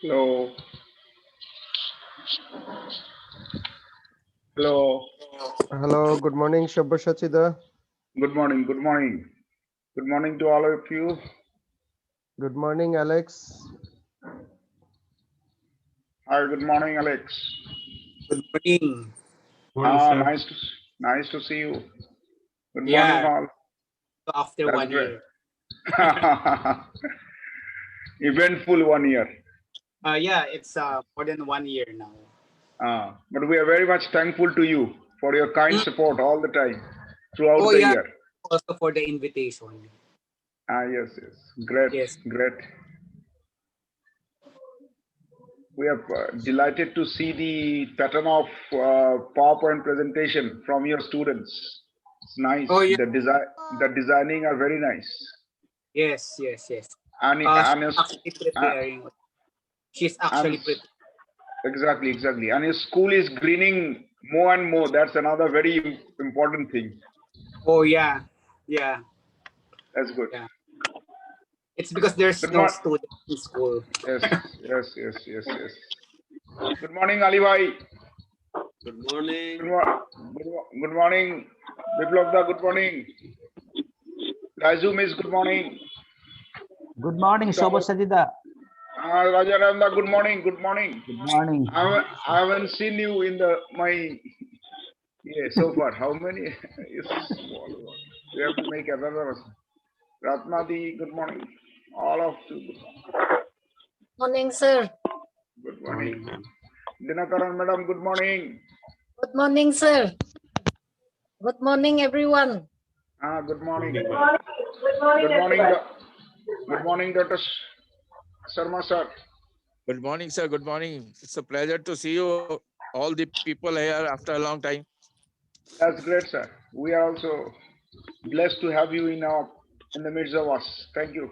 Hello. Hello. Hello, good morning, Shabashachida. Good morning. Good morning. Good morning to all of you. Good morning, Alex. Hi. Good morning, Alex. Good morning. Nice to see you. Good morning, all. After That's 1 great. year. Eventful 1 year. Yeah, it's more than 1 year now. But we are very much thankful to you for your kind support all the time throughout the year. Also for the invitation. Yes. Great. Yes. Great. We are delighted to see the pattern of PowerPoint presentation from your students. It's nice. Oh, yeah. The designing are very nice. Yes. And she's actually preparing. Exactly. And his school is greening more and more. That's another very important thing. Oh, yeah. That's good. Yeah. It's because there's no students in school. Yes. Good morning, Ali Bhai. Good morning. Good morning, Biplabda. Good morning. Raju Miss. Good morning. Good morning, Shobhasajida. Rajaranda. Good morning. Good morning. I haven't seen you in so far. How many? We have to make another. Ratnadi. Good morning. All of you. Morning, sir. Good morning. Dinakaran madam, good morning. Good morning, sir. Good morning, everyone. Good morning. Good morning, Dr. Sharma sir. Good morning, sir. Good morning. It's a pleasure to see you, all the people here after a long time. That's great, sir. We are also blessed to have you in the midst of us. Thank you.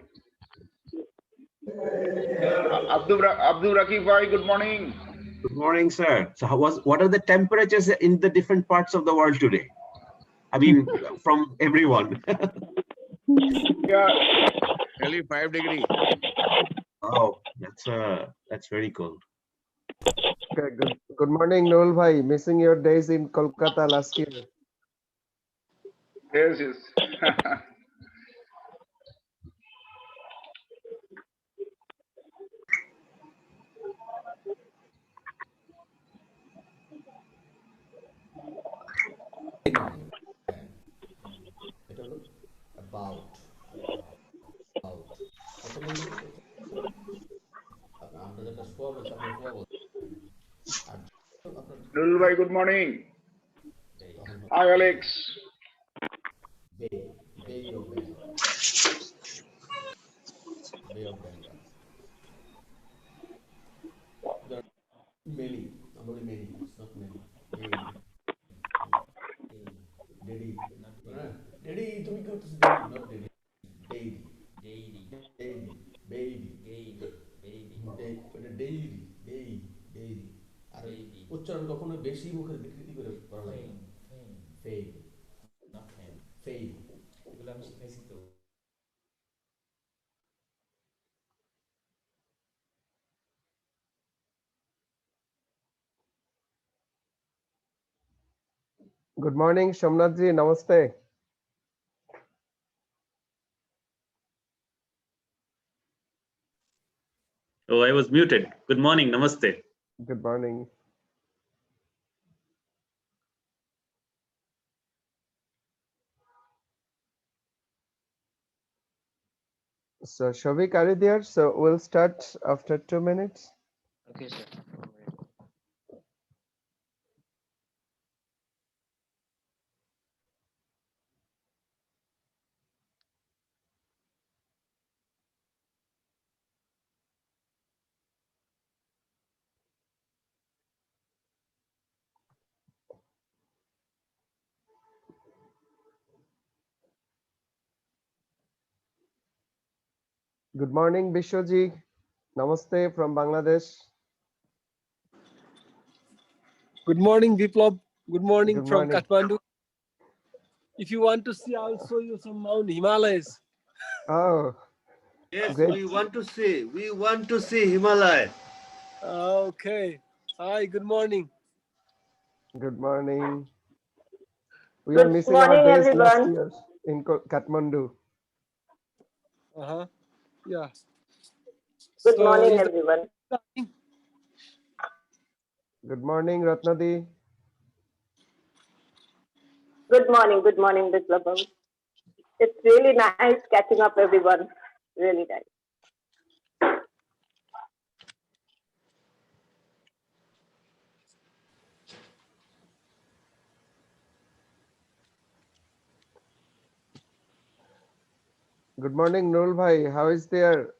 Abdul Rakib bhai, good morning. Good morning, sir. So what are the temperatures in the different parts of the world today? I mean, from everyone. Yeah. Nearly 5 degrees. Oh, that's very cool. Okay, good morning, Noel Bhai. Missing your days in Kolkata last year. Yes. Nul bhai, good morning. Hi, Alex. Bay of Bengal. Bay of Bengal. There are many, not only many, it's not many. Daddy, Daddy, তুমি কি করতেছ Daddy, not Daddy. Daddy, baby. আর উচ্চারণ কখনো বেশি মুখে বিকৃতি করে করা লাগে না। Fame, not fame. Fame. এগুলো আমি শিখাইছি তো। Good morning, Shamnathji. Namaste. Oh, I was muted. Good morning. Namaste. Good morning. So, Shavik, are you there? So, we'll start after 2 minutes. Okay, sir. Good morning, Bishwaji. Namaste from Bangladesh. Good morning, Biplab. Good morning Good from morning. Kathmandu. If you want to see, I'll show you some Mount Himalayas. Oh, Yes, great. we want to see Himalaya. Okay. Hi, good morning. Good morning. We are Good missing our morning, days last everyone. year in Kathmandu. Yeah. Good So morning, is the everyone. Good morning, Ratnadi. Good morning, Biplabam. It's really nice catching up, everyone. Really nice. Good morning, Nurul Bhai. How is there?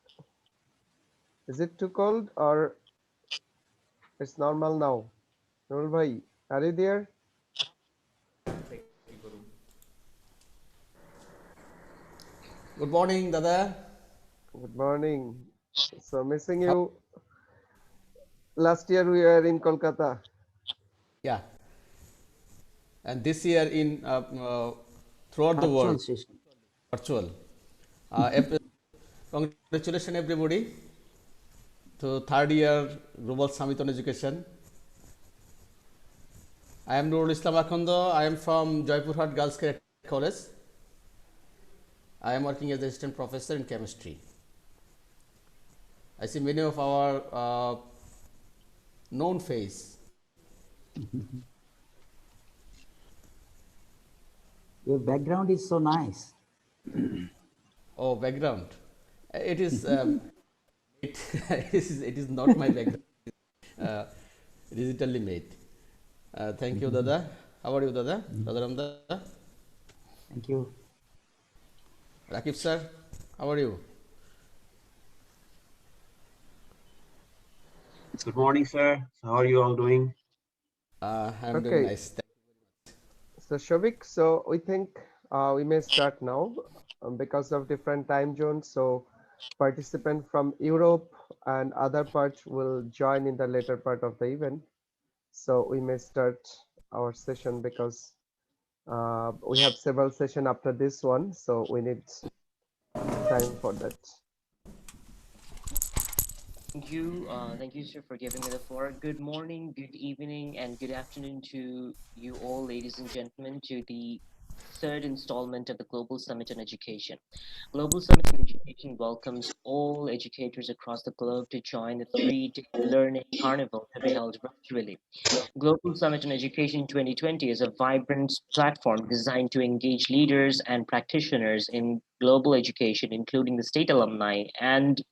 Is it too cold or it's normal now? Nurul Bhai, are you there? Good morning, Dada. Good morning. So missing How? you. Last year we were in Kolkata. Yeah. And this year in throughout the Virtual world, session. virtual. Congratulations, everybody, to third year Global Summit on Education. I am Nurul Islam Akhondo. I am from Jaipurhat Girls Cadet College. I am working as an assistant professor in chemistry. I see many of our known face. Your background is so nice. Oh, background. It is it is not my background. Uh, digitally made. Thank you, Dada. How are you, Dada? Dadaram Dada. Thank you. Rakib sir, how are you? Good morning, sir. How are you all doing? I'm doing Okay. nice. So Shovik, so we think we may start now because of different time zones. So participants from Europe and other parts will join in the later part of the event. So we may start our session because we have several sessions after this one. So we need time for that. Thank you, sir, for giving me the floor. Good morning, good evening, and good afternoon to you all, ladies and gentlemen, to the third installment of the Global Summit on Education. Global Summit on Education welcomes all educators across the globe to join the three-day learning carnival to be held virtually. Global Summit on Education 2020 is a vibrant platform designed to engage leaders and practitioners in global education, including the state alumni and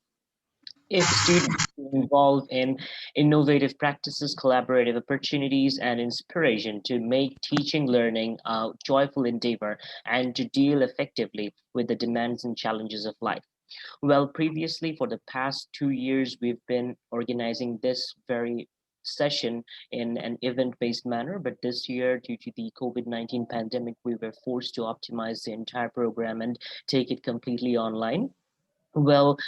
if students involved in innovative practices, collaborative opportunities, and inspiration to make teaching learning a joyful endeavor and to deal effectively with the demands and challenges of life. Well, previously, for the past 2 years, we've been organizing this very session in an event-based manner, but this year, due to the COVID-19 pandemic, we were forced to optimize the entire program and take it completely online. Well,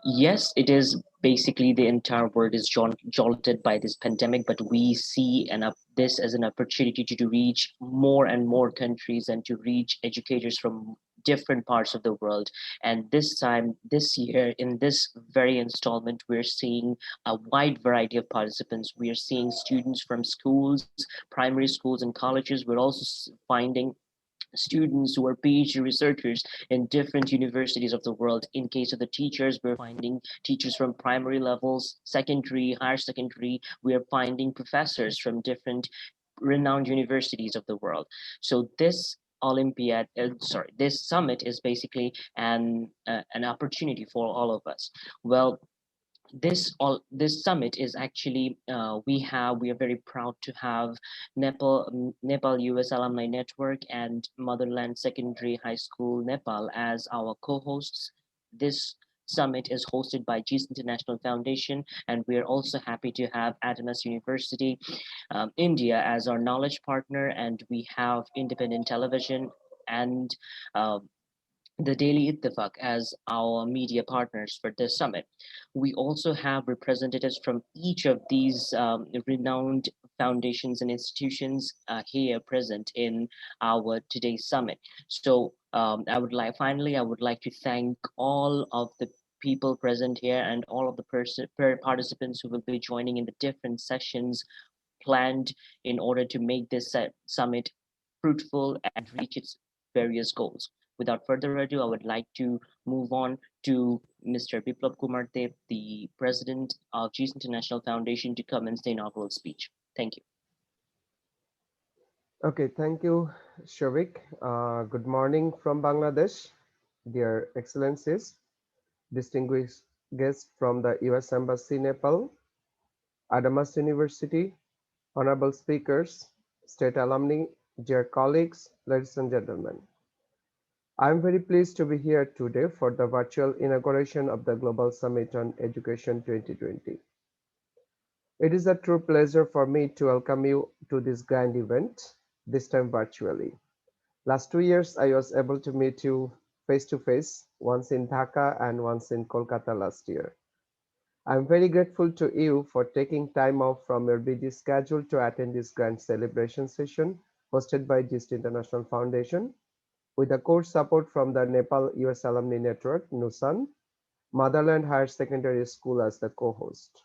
yes, it is basically the entire world is jolted by this pandemic, but we see this as an opportunity to reach more and more countries and to reach educators from different parts of the world. And this time, this year, in this very installment, we're seeing a wide variety of participants. We are seeing students from schools, primary schools, and colleges. We're also finding students who are PhD researchers in different universities of the world. In case of the teachers, we're finding teachers from primary levels, secondary, higher secondary. We are finding professors from different renowned universities of the world. So this summit is basically an opportunity for all of us. Well, this summit is actually we are very proud to have Nepal-US Alumni Network and Motherland Secondary High School Nepal as our co-hosts. This summit is hosted by GEIST International Foundation, and we are also happy to have Adamas University, India as our knowledge partner, and we have independent television and the Daily Ittifaq as our media partners for this summit. We also have representatives from each of these renowned foundations and institutions here present in our today's summit. So I would like to thank all of the people present here and all of the participants who will be joining in the different sessions planned in order to make this summit fruitful and reach its various goals. Without further ado, I would like to move on to Mr. Biplab Kumar Dev, the president of GEIST International Foundation, to commence the inaugural speech. Thank you. Okay, thank you, Shavik. Good morning from Bangladesh, dear excellencies, distinguished guests from the US Embassy, Nepal, Adamas University, honorable speakers, state alumni, dear colleagues, ladies and gentlemen. I am very pleased to be here today for the virtual inauguration of the Global Summit on Education 2020. It is a true pleasure for me to welcome you to this grand event, this time virtually. Last 2 years, I was able to meet you face to face, once in Dhaka and once in Kolkata last year. I'm very grateful to you for taking time off from your busy schedule to attend this grand celebration session hosted by GEIST International Foundation with the core support from the Nepal-US Alumni Network, NUSAN, Motherland Higher Secondary School as the co-host,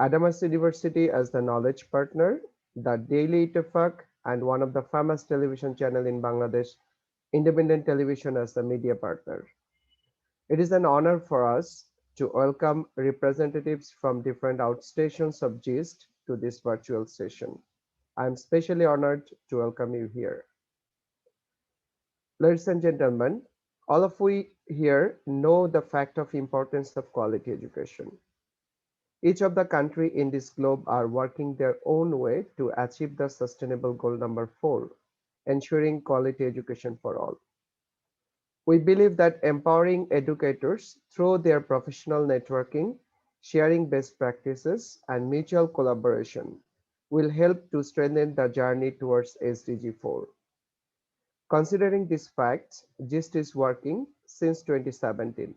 Adamas University as the knowledge partner, the Daily Ittifaq, and one of the famous television channel in Bangladesh, Independent Television, as the media partner. It is an honor for us to welcome representatives from different outstations of GEIST to this virtual session. I am especially honored to welcome you here. Ladies and gentlemen, all of we here know the fact of importance of quality education. Each of the country in this globe are working their own way to achieve the sustainable goal number 4, ensuring quality education for all. We believe that empowering educators through their professional networking, sharing best practices, and mutual collaboration will help to strengthen the journey towards SDG 4. Considering these facts, GEIST is working since 2017.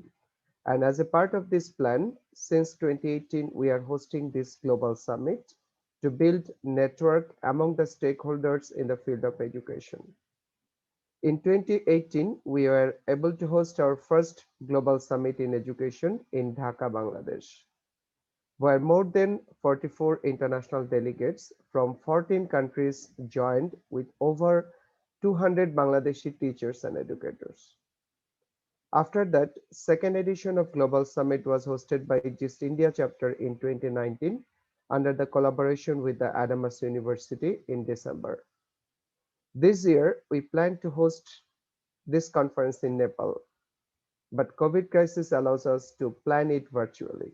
And as a part of this plan, since 2018, we are hosting this global summit to build network among the stakeholders in the field of education. In 2018, we were able to host our first global summit in education in Dhaka, Bangladesh, where more than 44 international delegates from 14 countries joined with over 200 Bangladeshi teachers and educators. After that, second edition of Global Summit was hosted by GEIST India chapter in 2019 under the collaboration with the Adamas University in December. This year, we plan to host this conference in Nepal, but COVID crisis allows us to plan it virtually.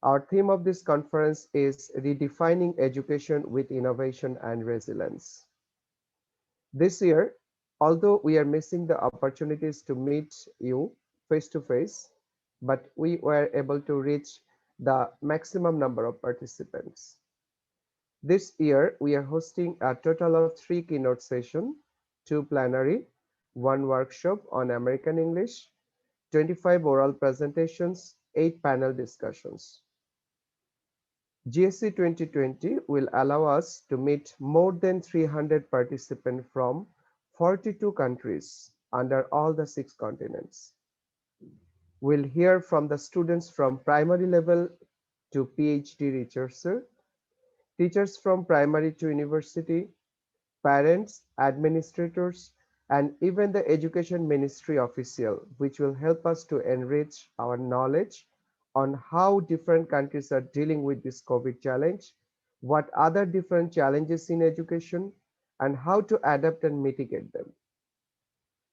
Our theme of this conference is redefining education with innovation and resilience. This year, although we are missing the opportunities to meet you face to face, but we were able to reach the maximum number of participants. This year, we are hosting a total of 3 keynote sessions, 2 plenary, 1 workshop on American English, 25 oral presentations, 8 panel discussions. GSC 2020 will allow us to meet more than 300 participants from 42 countries under all the 6 continents. We'll hear from the students from primary level to PhD researcher, teachers from primary to university, parents, administrators, and even the education ministry official, which will help us to enrich our knowledge on how different countries are dealing with this COVID challenge, what other different challenges in education, and how to adapt and mitigate them.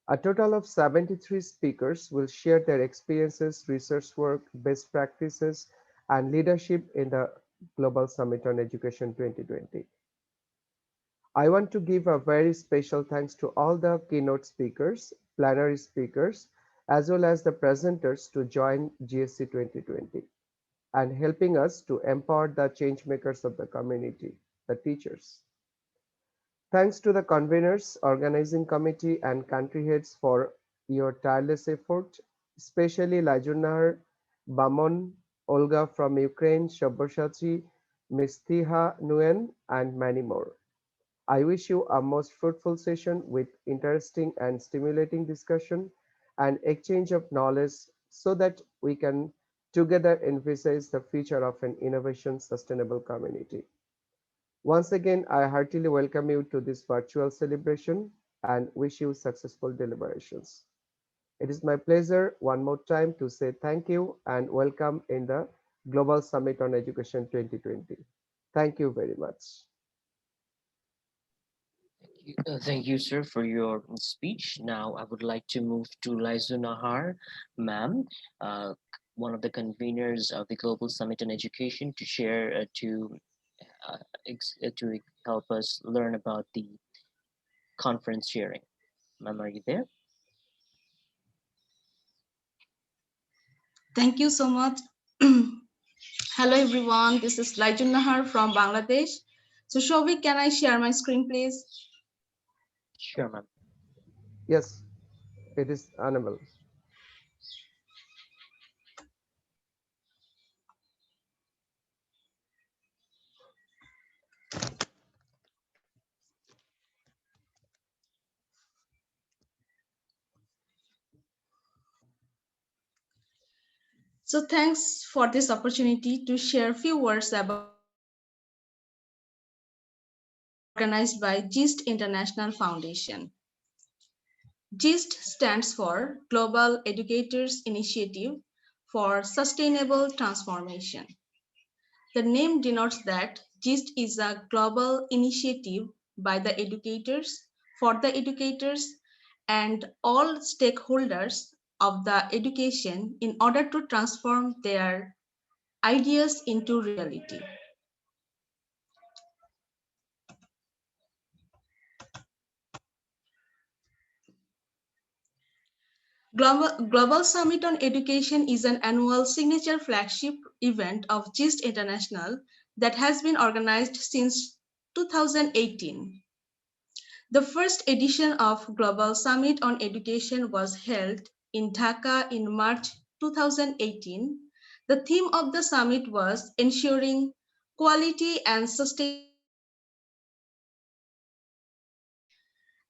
A total of 73 speakers will share their experiences, research work, best practices, and leadership in the Global Summit on Education 2020. I want to give a very special thanks to all the keynote speakers, plenary speakers, as well as the presenters to join GSC 2020 and helping us to empower the change makers of the community, the teachers. Thanks to the conveners, organizing committee, and country heads for your tireless effort, especially Lajunahar, Bamon, Olga from Ukraine, Shabboshachi, Mistiha Nguyen, and many more. I wish you a most fruitful session with interesting and stimulating discussion and exchange of knowledge so that we can together emphasize the future of an innovation sustainable community. Once again, I heartily welcome you to this virtual celebration and wish you successful deliberations. It is my pleasure one more time to say thank you and welcome in the Global Summit on Education 2020. Thank you very much. Thank you, sir, for your speech. Now, I would like to move to Laizu Nahar, ma'am, one of the conveners of the Global Summit on Education, to share to help us learn about the conference sharing. Ma'am, are you there? Thank you so much. Hello, everyone. This is Laijun Nahar from Bangladesh. So, Shovik, can I share my screen, please? Sure, ma'am. Yes, it is Annabelle. So, thanks for this opportunity to share a few words about organized by GEIST International Foundation. GEIST stands for Global Educators Initiative for Sustainable Transformation. The name denotes that GEIST is a global initiative by the educators, for the educators, and all stakeholders of the education in order to transform their ideas into reality. Global Summit on Education is an annual signature flagship event of GEIST International that has been organized since 2018. The first edition of Global Summit on Education was held in Dhaka in March 2018. The theme of the summit was ensuring quality and sustainability.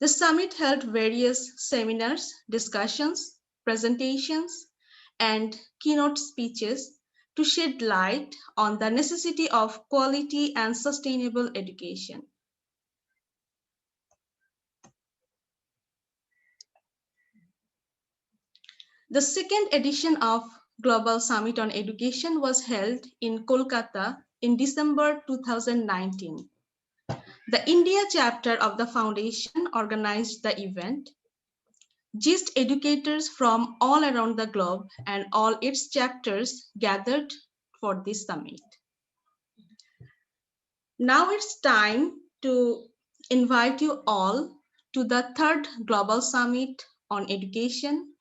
The summit held various seminars, discussions, presentations, and keynote speeches to shed light on the necessity of quality and sustainable education. The second edition of Global Summit on Education was held in Kolkata in December 2019. The India chapter of the foundation organized the event. GEIST educators from all around the globe and all its chapters gathered for this summit. Now it's time to invite you all to the third Global Summit on Education.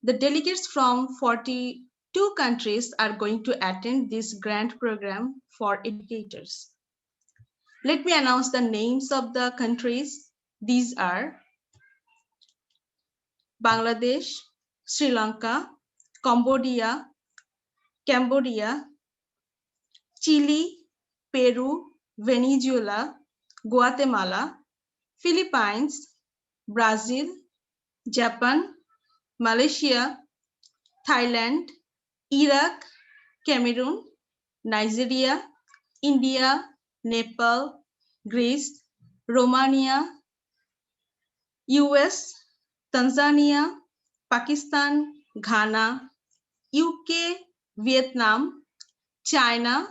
The delegates from 42 countries are going to attend this grand program for educators. Let me announce the names of the countries. These are Bangladesh, Sri Lanka, Cambodia, Chile, Peru, Venezuela, Guatemala, Philippines, Brazil, Japan, Malaysia, Thailand, Iraq, Cameroon, Nigeria, India, Nepal, Greece, Romania, US, Tanzania, Pakistan, Ghana, UK, Vietnam, China,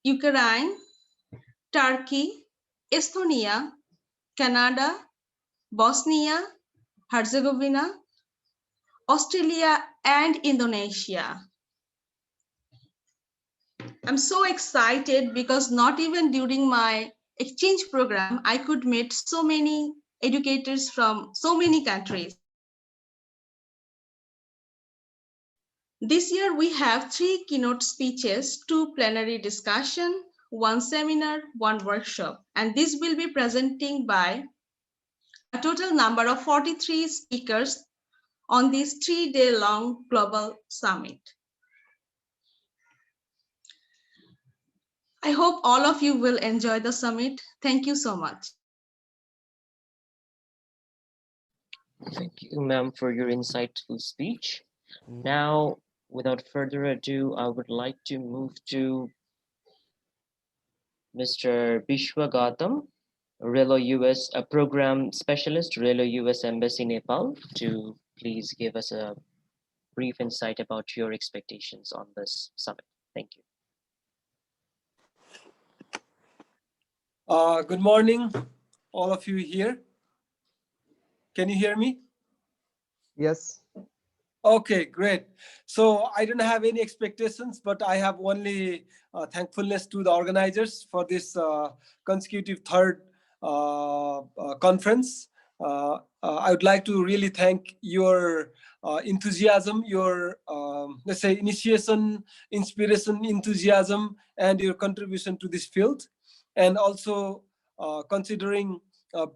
Ukraine, Turkey, Estonia, Canada, Bosnia, Herzegovina, Australia, and Indonesia. I'm so excited because not even during my exchange program, I could meet so many educators from so many countries. This year we have 3 keynote speeches, 2 plenary discussion, 1 seminar, 1 workshop, and this will be presenting by a total number of 43 speakers on this 3-day-long global summit. I hope all of you will enjoy the summit. Thank you so much. Thank you, ma'am, for your insightful speech. Now, without further ado, I would like to move to Mr. Bishwa Gautam, Relo US, a program specialist, Relo US Embassy, Nepal, to please give us a brief insight about your expectations on this summit. Thank you. Good morning, all of you here. Can you hear me? Yes. Okay, great. So I don't have any expectations, but I have only thankfulness to the organizers for this consecutive third conference. I would like to really thank your enthusiasm, your, let's say, initiation, inspiration, enthusiasm, and your contribution to this field. And also considering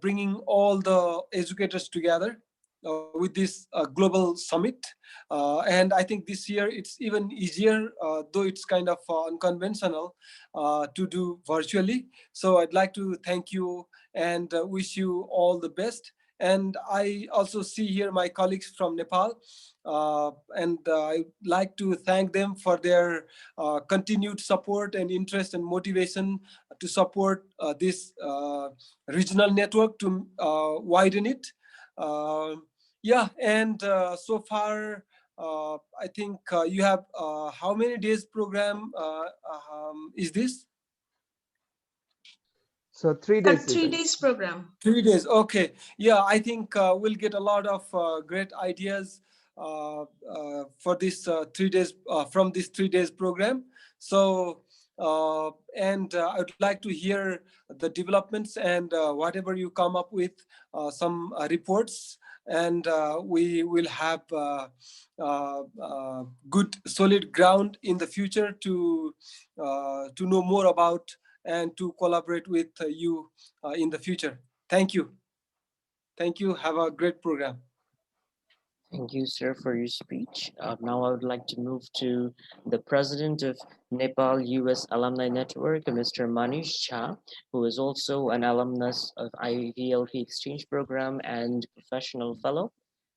bringing all the educators together with this global summit. And I think this year it's even easier, though it's kind of unconventional to do virtually. So I'd like to thank you and wish you all the best. And I also see here my colleagues from Nepal, and I'd like to thank them for their continued support and interest and motivation to support this regional network to widen it. Yeah, and so far, I think you have how many days program is this? So 3 days. 3 days program. 3 days. Okay. Yeah, I think we'll get a lot of great ideas for this 3 days from this 3 days program. So, and I would like to hear the developments and whatever you come up with, some reports, and we will have good solid ground in the future to know more about and to collaborate with you in the future. Thank you. Thank you. Have a great program. Thank you, sir, for your speech. Now I would like to move to the president of Nepal-US Alumni Network, Mr. Manish Jha, who is also an alumnus of IVLP Exchange Program and professional fellow.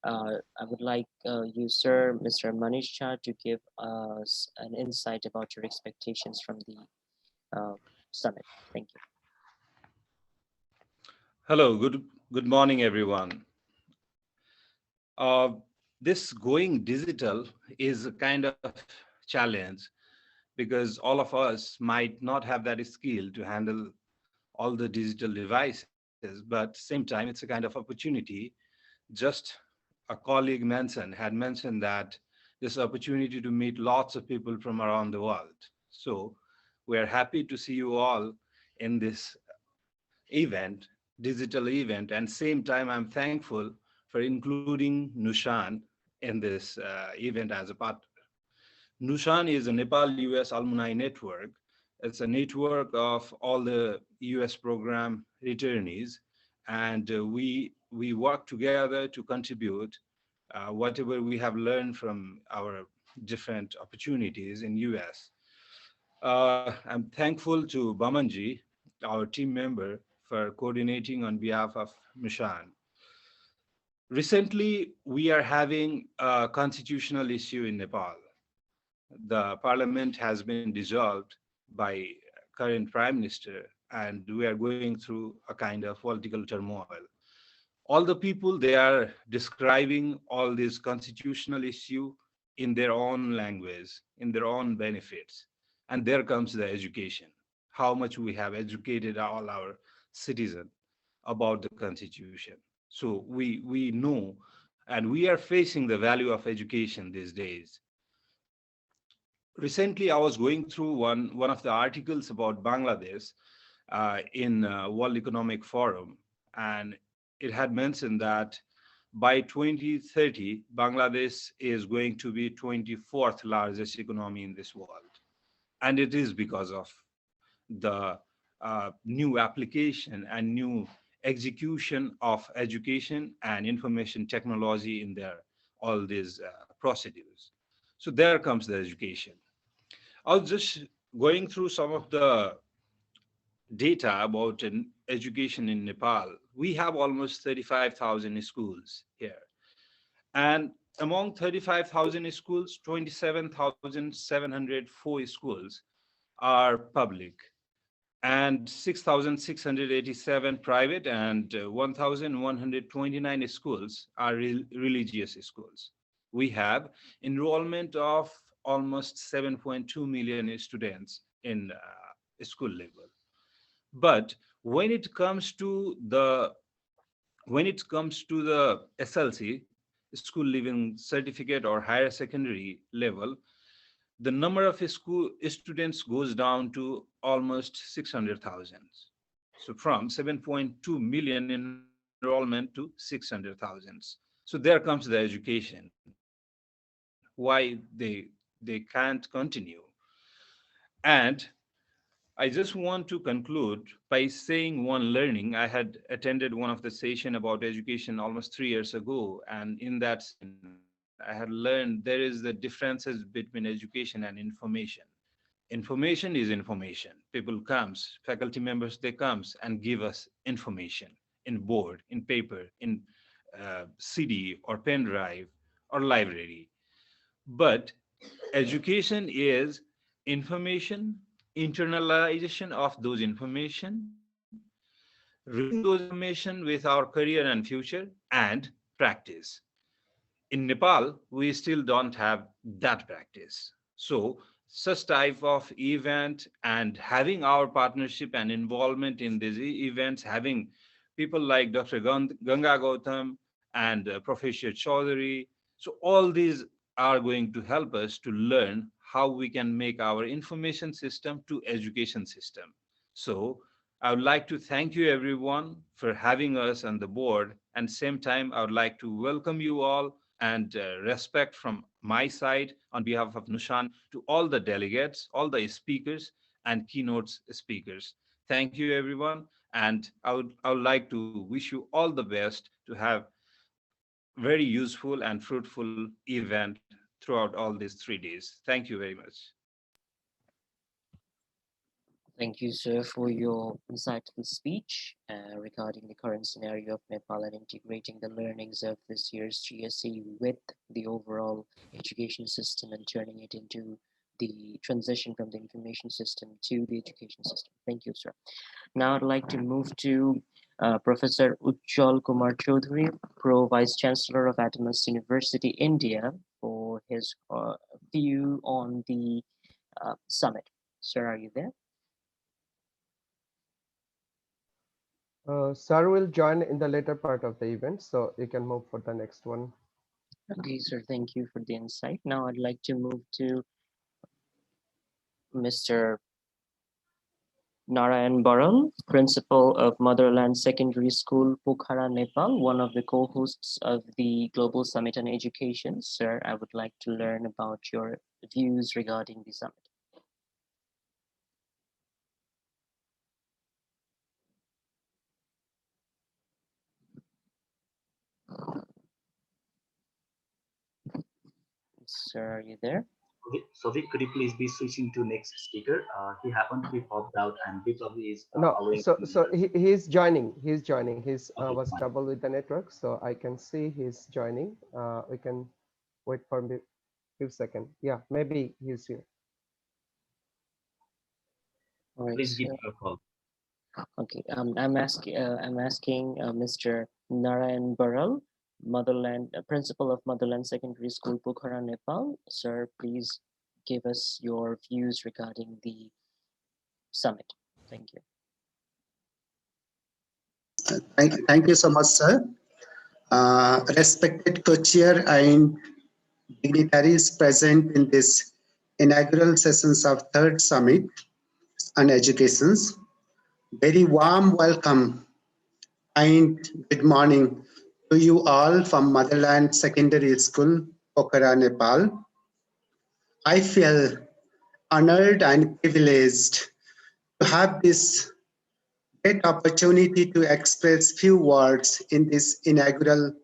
I would like you, sir, Mr. Manish Jha, to give us an insight about your expectations from the summit. Thank you. Hello, good morning, everyone. This going digital is a kind of challenge because all of us might not have that skill to handle all the digital devices, but same time, it's a kind of opportunity. Just a colleague had mentioned that this opportunity to meet lots of people from around the world. So we are happy to see you all in this event, digital event, and same time I'm thankful for including Nushan in this event as a partner. Nushan is a Nepal-US Alumni Network. It's a network of all the US program returnees, and we work together to contribute whatever we have learned from our different opportunities in US. I'm thankful to Bamanji, our team member, for coordinating on behalf of Nushan. Recently, we are having a constitutional issue in Nepal. The parliament has been dissolved by current prime minister, and we are going through a kind of political turmoil. All the people, they are describing all this constitutional issue in their own language, in their own benefits. And there comes the education, how much we have educated all our citizens about the constitution. So we know, and we are facing the value of education these days. Recently, I was going through one of the articles about Bangladesh in World Economic Forum, and it had mentioned that by 2030, Bangladesh is going to be 24th largest economy in this world. And it is because of the new application and new execution of education and information technology in their all these procedures. So there comes the education. I was just going through some of the data about education in Nepal. We have almost 35,000 schools here. And among 35,000 schools, 27,704 schools are public, and 6,687 private, and 1,129 schools are religious schools. We have enrollment of almost 7.2 million students in school level. But when it comes to the SLC, school leaving certificate or higher secondary level, the number of school students goes down to almost 600,000. So from 7.2 million enrollment to 600,000. So there comes the education, why they can't continue. And I just want to conclude by saying one learning. I had attended one of the session about education almost 3 years ago, and in that I had learned there is the differences between education and information. Information is information. People comes, faculty members, they comes and give us information in board, in paper, in CD or pen drive or library. But education is information, internalization of those information, relating those information with our career and future, and practice. In Nepal, we still don't have that practice. So such type of event and having our partnership and involvement in these events, having people like Dr. Ganga Gautam and Professor Chaudhary, so all these are going to help us to learn how we can make our information system to education system. So I would like to thank you everyone for having us on the board, and same time I would like to welcome you all and respect from my side on behalf of Nushan to all the delegates, all the speakers and keynote speakers. Thank you everyone, and I would like to wish you all the best to have very useful and fruitful event throughout all these 3 days. Thank you very much. Thank you, sir, for your insightful speech regarding the current scenario of Nepal and integrating the learnings of this year's GSE with the overall education system and turning it into the transition from the information system to the education system. Thank you, sir. Now I'd like to move to Professor Ujjwal Kumar Chaudhary, Pro Vice Chancellor of Adamas University, India, for his view on the summit. Sir, are you there? Sir will join in the later part of the event, so you can move for the next one. Okay, sir, thank you for the insight. Now I'd like to move to Mr. Narayan Baral, Principal of Motherland Secondary School, Pokhara, Nepal, one of the co-hosts of the Global Summit on Education. Sir, I would like to learn about your views regarding the summit. Sir, are you there? Sophie, could you please be switching to next speaker? He happened to be popped out, and Biplavi is no. away. So he's joining. He's joining. He's Okay, was fine. trouble with the network, so I can see he's joining. We can wait for a few seconds. Yeah, maybe he's here. All right, Please give me a call. Okay, I'm asking Mr. Narayan Baral, Motherland Principal of Motherland Secondary School, Pokhara, Nepal. Sir, please give us your views regarding the summit. Thank you. Thank you so much, sir. Respected co-chair and dignitaries present in this inaugural sessions of third summit on educations. Very warm welcome and good morning to you all from Motherland Secondary School, Pokhara, Nepal. I feel honored and privileged to have this great opportunity to express few words in this inaugural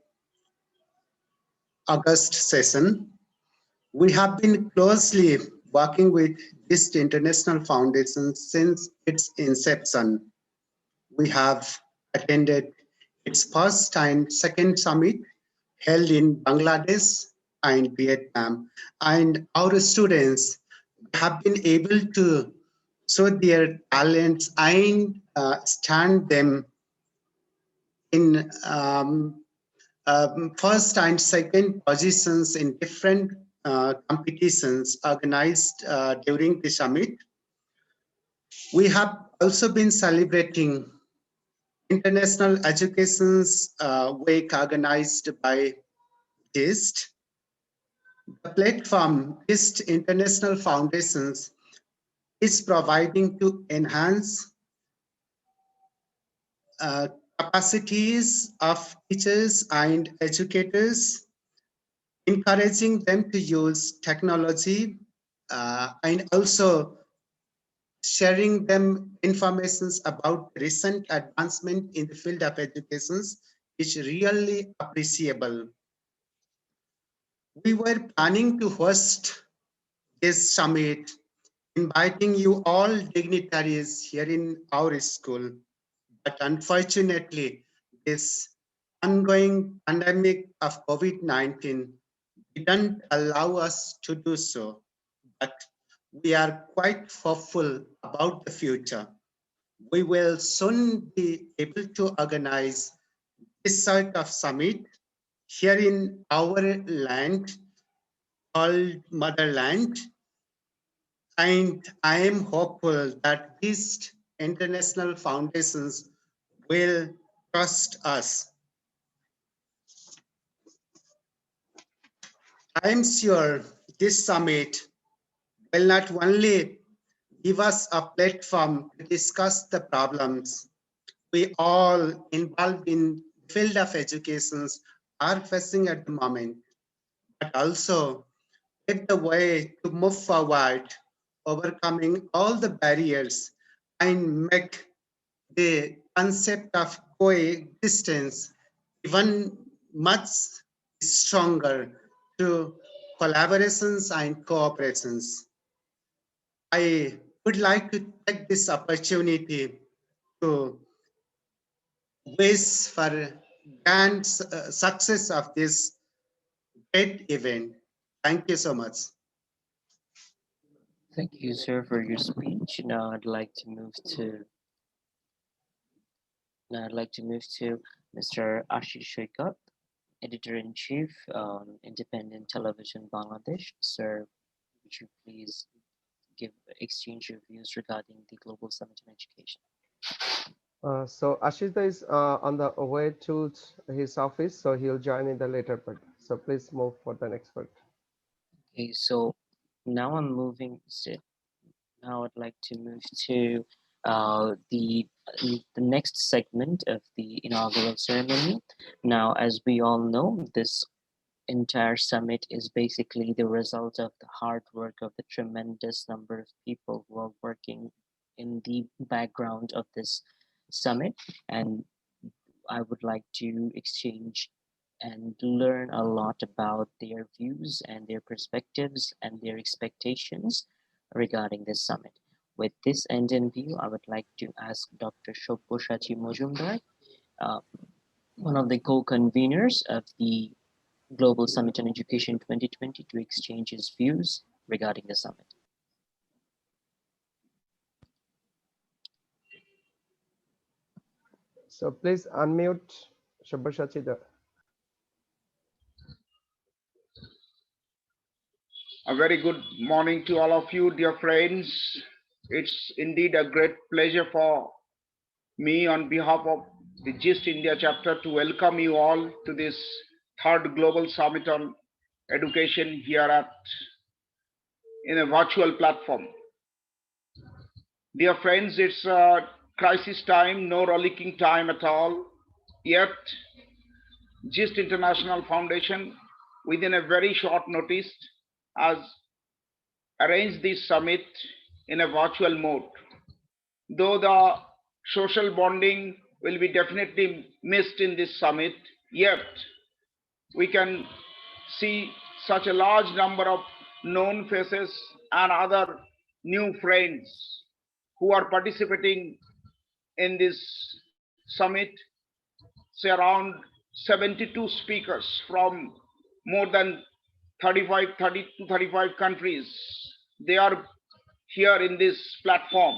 August session. We have been closely working with GEIST International Foundation since its inception. We have attended its first and second summit held in Bangladesh and Vietnam. And our students have been able to show their talents and stand them in first and second positions in different competitions organized during the summit. We have also been celebrating International Education's Week organized by GEIST. The platform GEIST International Foundations is providing to enhance capacities of teachers and educators, encouraging them to use technology and also sharing them informations about recent advancement in the field of education is really appreciable. We were planning to host this summit, inviting you all dignitaries here in our school, but unfortunately, this ongoing pandemic of COVID-19 didn't allow us to do so, but we are quite hopeful about the future. We will soon be able to organize this sort of summit here in our land called Motherland. And I am hopeful that these international foundations will trust us. I am sure this summit will not only give us a platform to discuss the problems we all involved in the field of education are facing at the moment, but also pave the way to move forward, overcoming all the barriers and make the concept of coexistence even much stronger through collaborations and cooperations. I would like to take this opportunity to wish for grand success of this great event. Thank you so much. Thank you, sir, for your speech. Now I'd like to move to Mr. Ashish Shekhar, Editor-in-Chief, Independent Television Bangladesh. Sir, would you please exchange your views regarding the Global Summit on Education? So Ashita is on the way to his office, so he'll join in the later part. So please move for the next part. Okay, so now now I'd like to move to the next segment of the inaugural ceremony. Now, as we all know, this entire summit is basically the result of the hard work of the tremendous number of people who are working in the background of this summit, and I would like to exchange and learn a lot about their views and their perspectives and their expectations regarding this summit. With this end in view, I would like to ask Dr. Shobboshachi Mojumdar, one of the co-conveners of the Global Summit on Education 2020, to exchange his views regarding the summit. So please unmute Shobboshachi. A very good morning to all of you, dear friends. It's indeed a great pleasure for me on behalf of the GEIST India chapter to welcome you all to this third Global Summit on Education here in a virtual platform. Dear friends, it's a crisis time, no rollicking time at all. Yet, GEIST International Foundation, within a very short notice, has arranged this summit in a virtual mode. Though the social bonding will be definitely missed in this summit, yet we can see such a large number of known faces and other new friends who are participating in this summit. Say around 72 speakers from more than 30 to 35 countries. They are here in this platform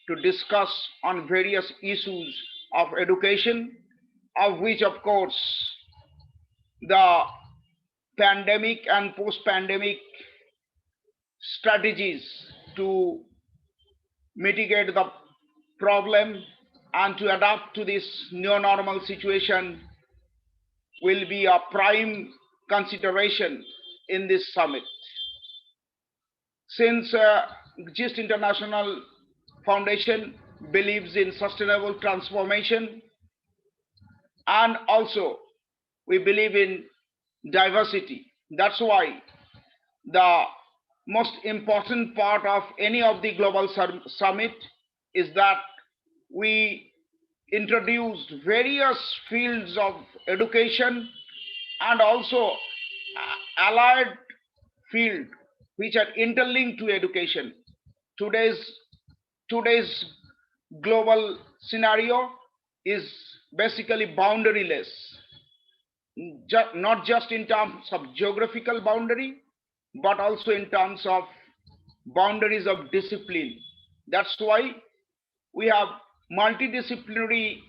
to discuss on various issues of education, of which, of course, the pandemic and post-pandemic strategies to mitigate the problem and to adapt to this new normal situation will be a prime consideration in this summit. Since GEIST International Foundation believes in sustainable transformation, and also we believe in diversity. That's why the most important part of any of the global summit is that we introduced various fields of education and also allied field which are interlinked to education. Today's global scenario is basically boundaryless, not just in terms of geographical boundary, but also in terms of boundaries of discipline. That's why we have multidisciplinary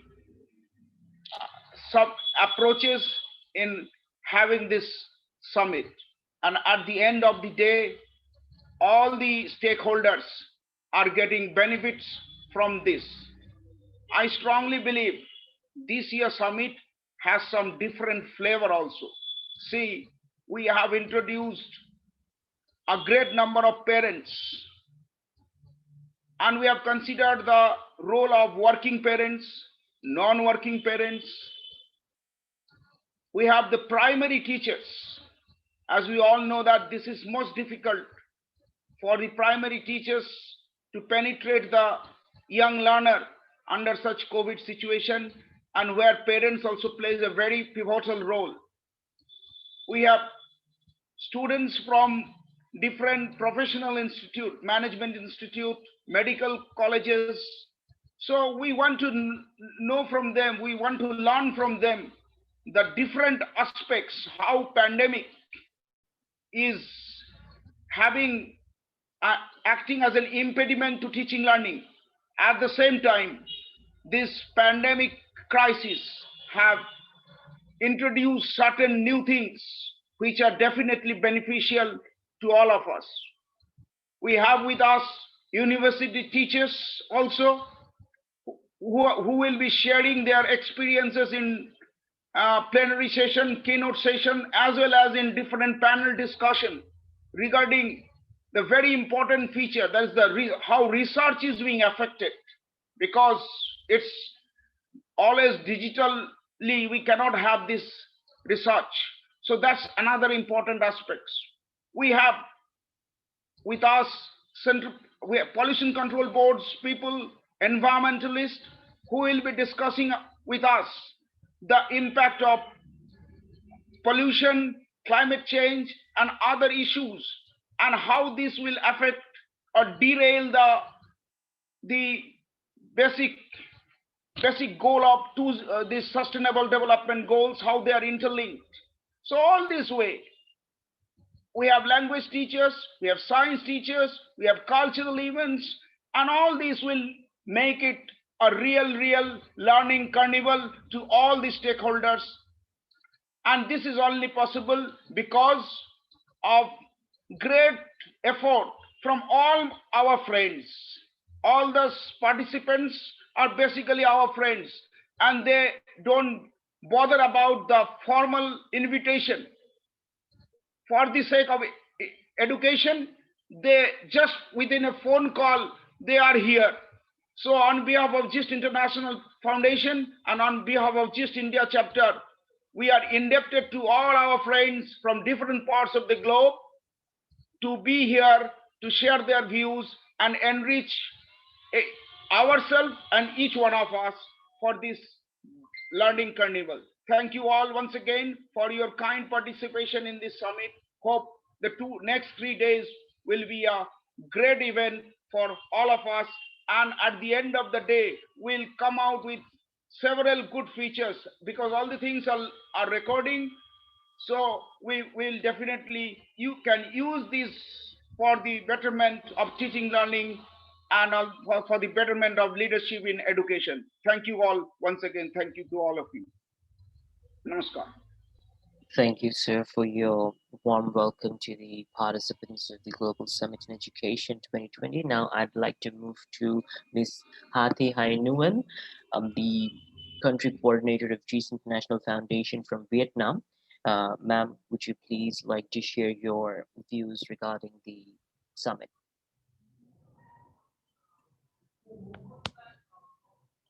approaches in having this summit. And at the end of the day, all the stakeholders are getting benefits from this. I strongly believe this year's summit has some different flavor also. See, we have introduced a great number of parents, and we have considered the role of working parents, non-working parents. We have the primary teachers. As we all know that this is most difficult for the primary teachers to penetrate the young learner under such COVID situation, and where parents also plays a very pivotal role. We have students from different professional institute, management institute, medical colleges. So we want to know from them, we want to learn from them the different aspects, how pandemic is having, acting as an impediment to teaching learning. At the same time, this pandemic crisis have introduced certain new things which are definitely beneficial to all of us. We have with us university teachers also who will be sharing their experiences in plenary session, keynote session, as well as in different panel discussion regarding the very important feature, that is how research is being affected, because it's always digitally, we cannot have this research. So that's another important aspect. We have with us we have pollution control boards people, environmentalists, who will be discussing with us the impact of pollution, climate change, and other issues, and how this will affect or derail the basic goal of these sustainable development goals, how they are interlinked. So all this way, we have language teachers, we have science teachers, we have cultural events, and all these will make it a real learning carnival to all the stakeholders. And this is only possible because of great effort from all our friends. All the participants are basically our friends, and they don't bother about the formal invitation. For the sake of education, they just within a phone call, they are here. So on behalf of GEIST International Foundation and on behalf of GEIST India chapter, we are indebted to all our friends from different parts of the globe to be here to share their views and enrich ourselves and each one of us for this learning carnival. Thank you all once again for your kind participation in this summit. Hope the next 3 days will be a great event for all of us. And at the end of the day, we'll come out with several good features, because all the things are recording So we will definitely, you can use this for the betterment of teaching, learning, and for the betterment of leadership in education. Thank you all once again. Thank you to all of you. Namaskar. Thank you, sir, for your warm welcome to the participants of the Global Summit in Education 2020. Now, I'd like to move to Ms. Hati Hainuan, the country coordinator of GEIST International Foundation from Vietnam. Ma'am, would you please like to share your views regarding the summit?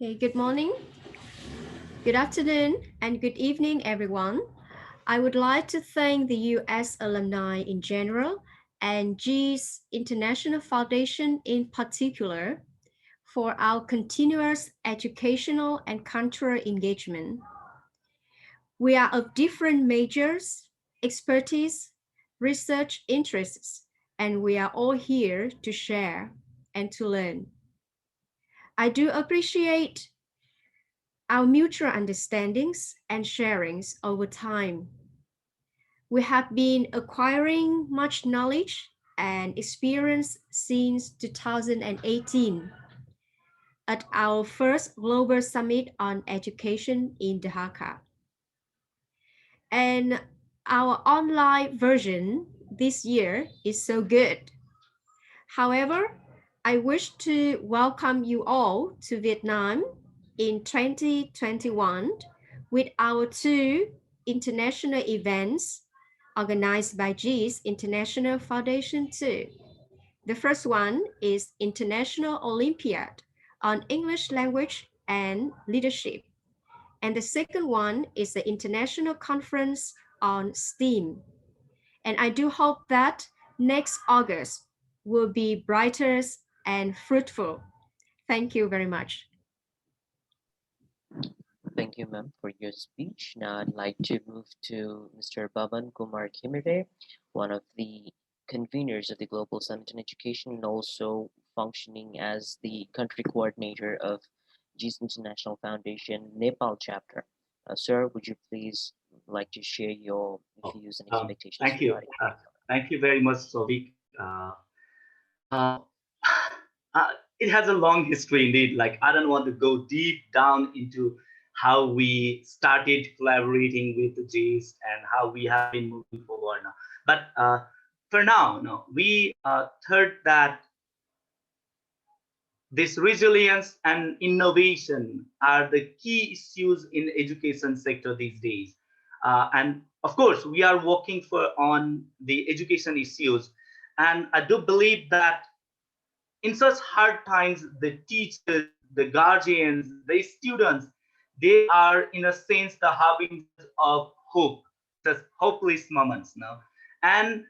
Okay, good morning, good afternoon, and good evening, everyone. I would like to thank the US alumni in general and GEIST International Foundation in particular for our continuous educational and cultural engagement. We are of different majors, expertise, research interests, and we are all here to share and to learn. I do appreciate our mutual understandings and sharings over time. We have been acquiring much knowledge and experience since 2018 at our first Global Summit on Education in Dhaka. And our online version this year is so good. However, I wish to welcome you all to Vietnam in 2021 with our two international events organized by GEIST International Foundation too. The first one is International Olympiad on English language and leadership. And the second one is the International Conference on STEAM. And I do hope that next August will be brighter and fruitful. Thank you very much. Thank you, ma'am, for your speech. Now I'd like to move to Mr. Bhavan Kumar Khimere, one of the conveners of the Global Summit in Education and also functioning as the country coordinator of GEIST International Foundation Nepal chapter. Sir, would you please like to share your views and expectations? Thank you. Thank you very much, Sovik. It has a long history indeed. Like, I don't want to go deep down into how we started collaborating with the GEIST and how we have been moving forward now. But for now, no, we heard that this resilience and innovation are the key issues in education sector these days. And of course, we are working on the education issues. And I do believe that in such hard times, the teachers, the guardians, the students, they are in a sense the harbingers of hope, just hopeless moments now. And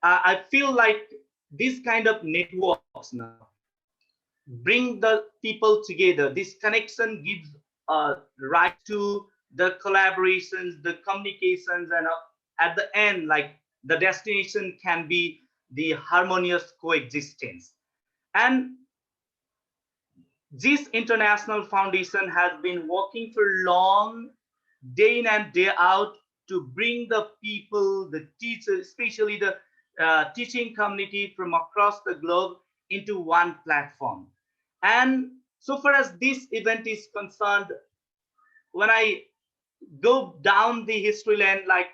I feel like this kind of networks now bring the people together. This connection gives right to the collaborations, the communications, and at the end, like, the destination can be the harmonious coexistence. And GEIST International Foundation has been working for long, day in and day out, to bring the people, the teachers, especially the teaching community from across the globe into one platform. And so far as this event is concerned, when I go down the history lane, like,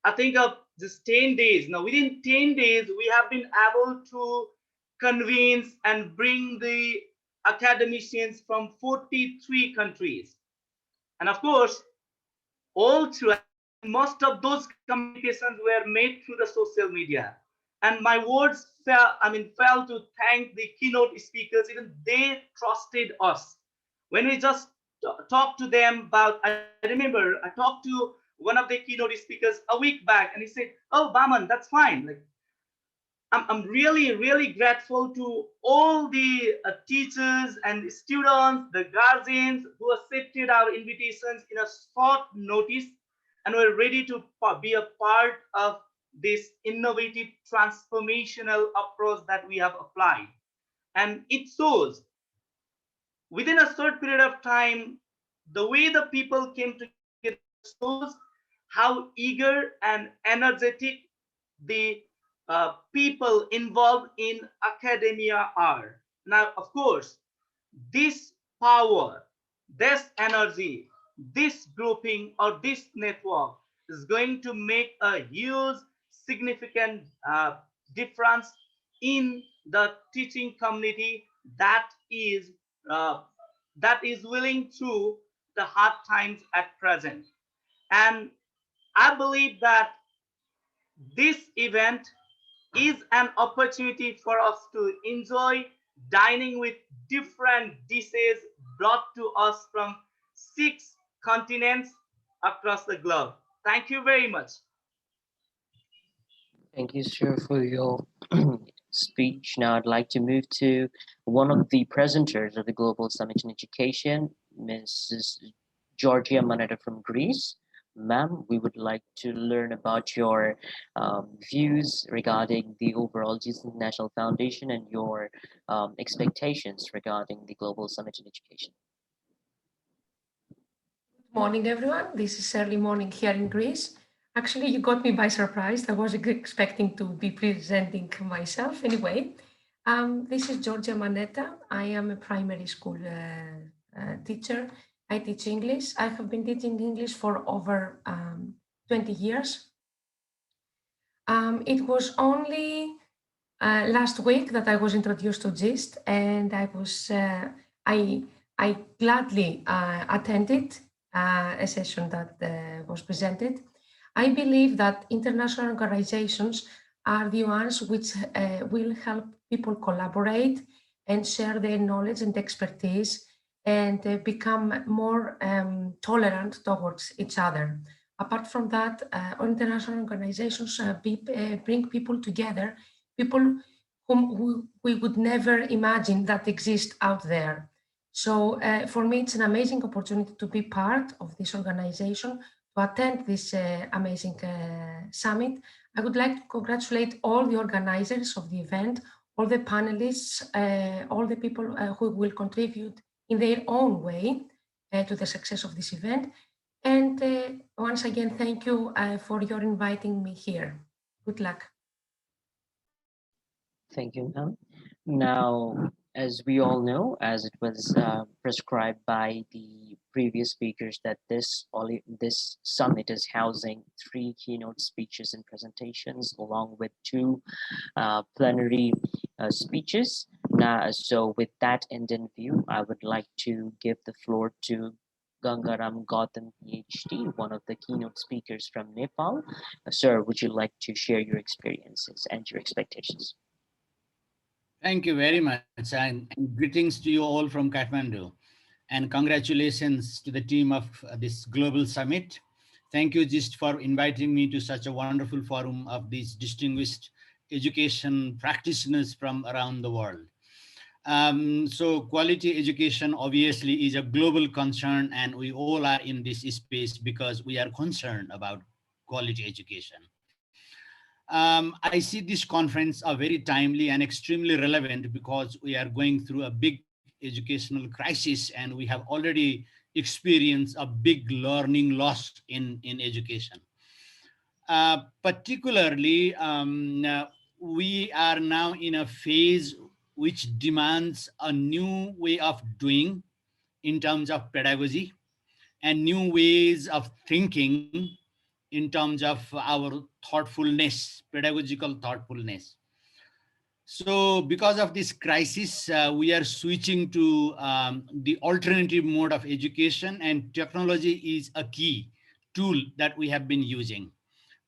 I think of just 10 days. Now, within 10 days, we have been able to convince and bring the academicians from 43 countries. And of course, all through, most of those communications were made through the social media. And my words fell to thank the keynote speakers. Even they trusted us. When we just talked to them about, I remember I talked to one of the keynote speakers a week back, and he said, "Oh, Baman, that's fine." Like, I'm really, really grateful to all the teachers and the students, the guardians who accepted our invitations in a short notice and were ready to be a part of this innovative transformational approach that we have applied. And it shows within a short period of time, the way the people came together shows how eager and energetic the people involved in academia are. Now, of course, this power, this energy, this grouping or this network is going to make a huge, significant difference in the teaching community uh, that is willing through the hard times at present. And I believe that this event is an opportunity for us to enjoy dining with different dishes brought to us from 6 continents across the globe. Thank you very much. Thank you, sir, for your speech. Now I'd like to move to one of the presenters of the Global Summit in Education, Mrs. Georgia Manetta from Greece. Ma'am, we would like to learn about your views regarding the overall GEIST International Foundation and your expectations regarding the Global Summit in Education. Good morning, everyone. This is early morning here in Greece. Actually, you got me by surprise. I wasn't expecting to be presenting myself. Anyway, this is Georgia Manetta. I am a primary school teacher. I teach English. I have been teaching English for over 20 years. It was only last week that I was introduced to GEIST, and I gladly attended a session that was presented. I believe that international organizations are the ones which will help people collaborate and share their knowledge and expertise and become more tolerant towards each other. Apart from that, international organizations bring people together, people whom we would never imagine that exist out there. So for me, it's an amazing opportunity to be part of this organization, to attend this amazing summit. I would like to congratulate all the organizers of the event, all the panelists, all the people who will contribute in their own way to the success of this event. And once again, thank you for your inviting me here. Good luck. Thank you, ma'am. Now, as we all know, as it was prescribed by the previous speakers, that this summit is housing 3 keynote speeches and presentations, along with 2 plenary speeches. Now, so with that end in view, I would like to give the floor to Gangaram Gautam, PhD, one of the keynote speakers from Nepal. Sir, would you like to share your experiences and your expectations? Thank you very much, and greetings to you all from Kathmandu, and congratulations to the team of this global summit. Thank you, GEIST, for inviting me to such a wonderful forum of these distinguished education practitioners from around the world. So quality education obviously is a global concern, and we all are in this space because we are concerned about quality education. I see this conference are very timely and extremely relevant because we are going through a big educational crisis, and we have already experienced a big learning loss in education. Particularly, we are now in a phase which demands a new way of doing in terms of pedagogy and new ways of thinking in terms of our thoughtfulness, pedagogical thoughtfulness. So because of this crisis, we are switching to the alternative mode of education, and technology is a key tool that we have been using.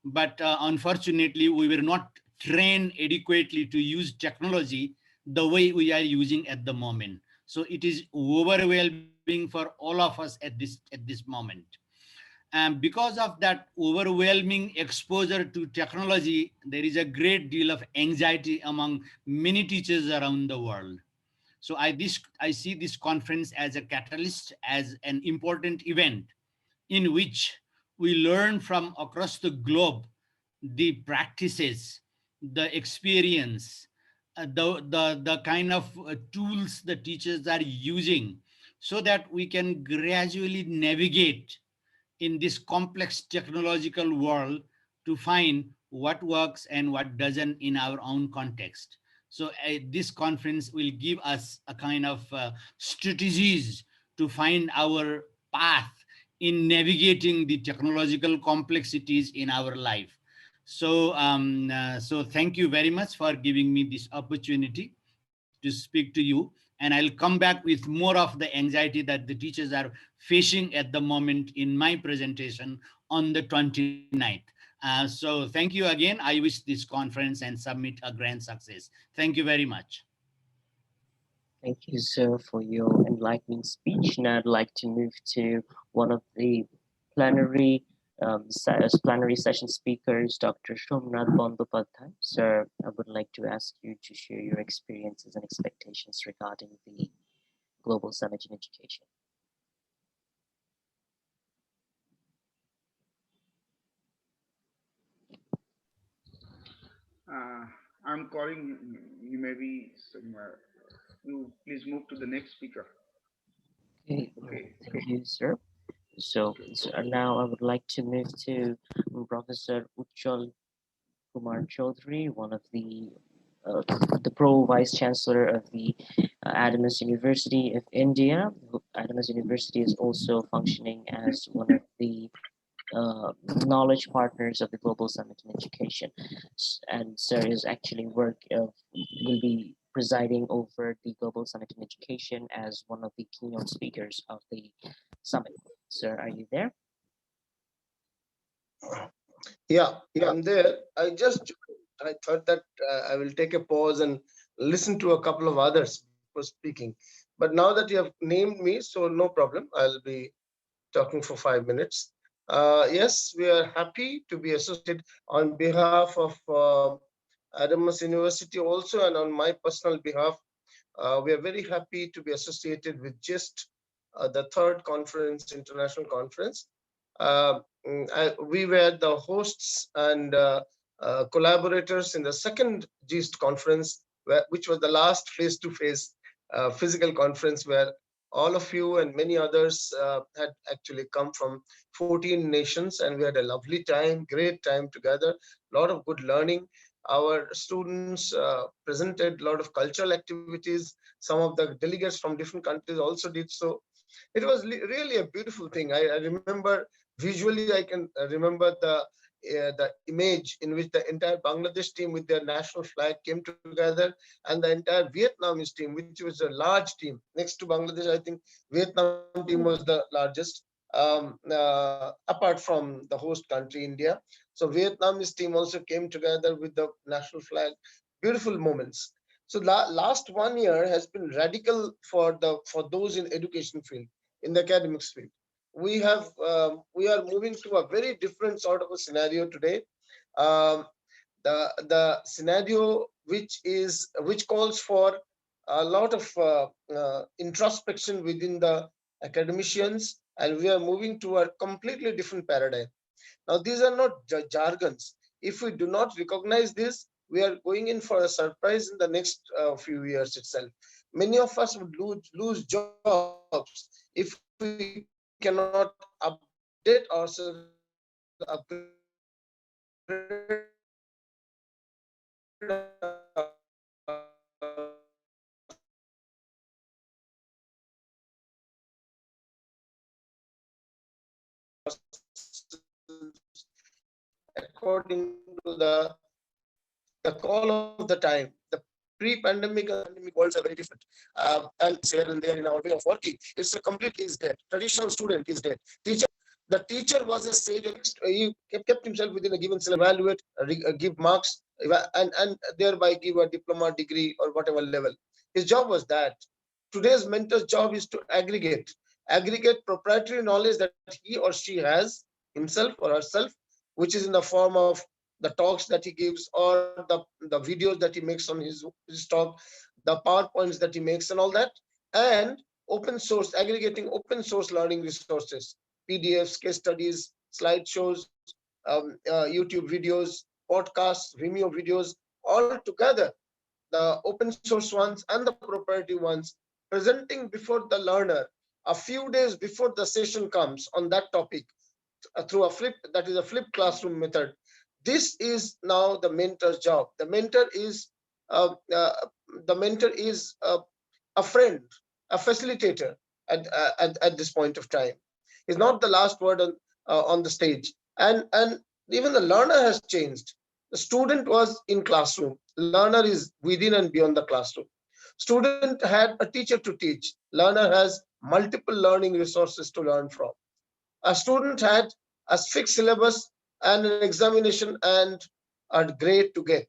But unfortunately, we were not trained adequately to use technology the way we are using at the moment. So it is overwhelming for all of us at this moment. And because of that overwhelming exposure to technology, there is a great deal of anxiety among many teachers around the world. So I see this conference as a catalyst, as an important event in which we learn from across the globe the practices, the experience, the kind of tools the teachers are using, so that we can gradually navigate in this complex technological world to find what works and what doesn't in our own context. So this conference will give us a kind of strategies to find our path in navigating the technological complexities in our life. So, so thank you very much for giving me this opportunity to speak to you. And I'll come back with more of the anxiety that the teachers are facing at the moment in my presentation on the 29th. So thank you again. I wish this conference and summit a grand success. Thank you very much. Thank you, sir, for your enlightening speech. Now I'd like to move to one of the plenary session speakers, Dr. Shomnath Bandyopadhyay. Sir, I would like to ask you to share your experiences and expectations regarding the Global Summit in Education. I'm calling you, maybe somewhere. You please move to the next speaker. Okay. Thank you, sir. So now I would like to move to Professor Ujjwal Kumar Chaudhary, one of the Pro Vice Chancellor of the Adamas University of India. Adamas University is also functioning as one of the knowledge partners of the Global Summit in Education. And sir is actually will be presiding over the Global Summit in Education as one of the keynote speakers of the summit. Sir, are you there? Yeah, I'm there. I thought that I will take a pause and listen to a couple of others for speaking. But now that you have named me, so no problem. I'll be talking for 5 minutes. Yes, we are happy to be associated on behalf of Adamas University also, and on my personal behalf. We are very happy to be associated with GEIST, the third conference, international conference. We were the hosts and collaborators in the second GEIST conference, which was the last face-to-face physical conference where all of you and many others had actually come from 14 nations, and we had a lovely time, great time together, a lot of good learning. Our students presented a lot of cultural activities. Some of the delegates from different countries also did so. It was really a beautiful thing. I remember visually, I can remember the image in which the entire Bangladesh team with their national flag came together, and the entire Vietnamese team, which was a large team. Next to Bangladesh, I think Vietnam team was the largest, apart from the host country, India. So Vietnamese team also came together with the national flag. Beautiful moments. So last 1 year has been radical for those in education field, in the academics field. We are moving to a very different sort of a scenario today. The scenario which calls for a lot of introspection within the academicians, and we are moving to a completely different paradigm. Now, these are not jargons. If we do not recognize this, we are going in for a surprise in the next few years itself. Many of us would lose jobs if we cannot update ourselves, according to the call of the time. The pre-pandemic and pandemic worlds are very different. And here and there in our way of working, it's completely is dead. Traditional student is dead. The teacher was a sage. He kept himself within a given syllabus, evaluate, give marks, and thereby give a diploma, degree, or whatever level. His job was that. Today's mentor's job is to aggregate proprietary knowledge that he or she has, himself or herself, which is in the form of the talks that he gives, or the videos that he makes on his talk, the PowerPoints that he makes and all that, and open source, aggregating open source learning resources, PDFs, case studies, slideshows, YouTube videos, podcasts, Vimeo videos, all together, the open source ones and the proprietary ones, presenting before the learner a few days before the session comes on that topic, through a flipped classroom method. This is now the mentor's job. The mentor is a friend, a facilitator at this point of time. He's not the last word on the stage. And even the learner has changed. The student was in classroom. Learner is within and beyond the classroom. Student had a teacher to teach. Learner has multiple learning resources to learn from. A student had a fixed syllabus and an examination and a grade to get.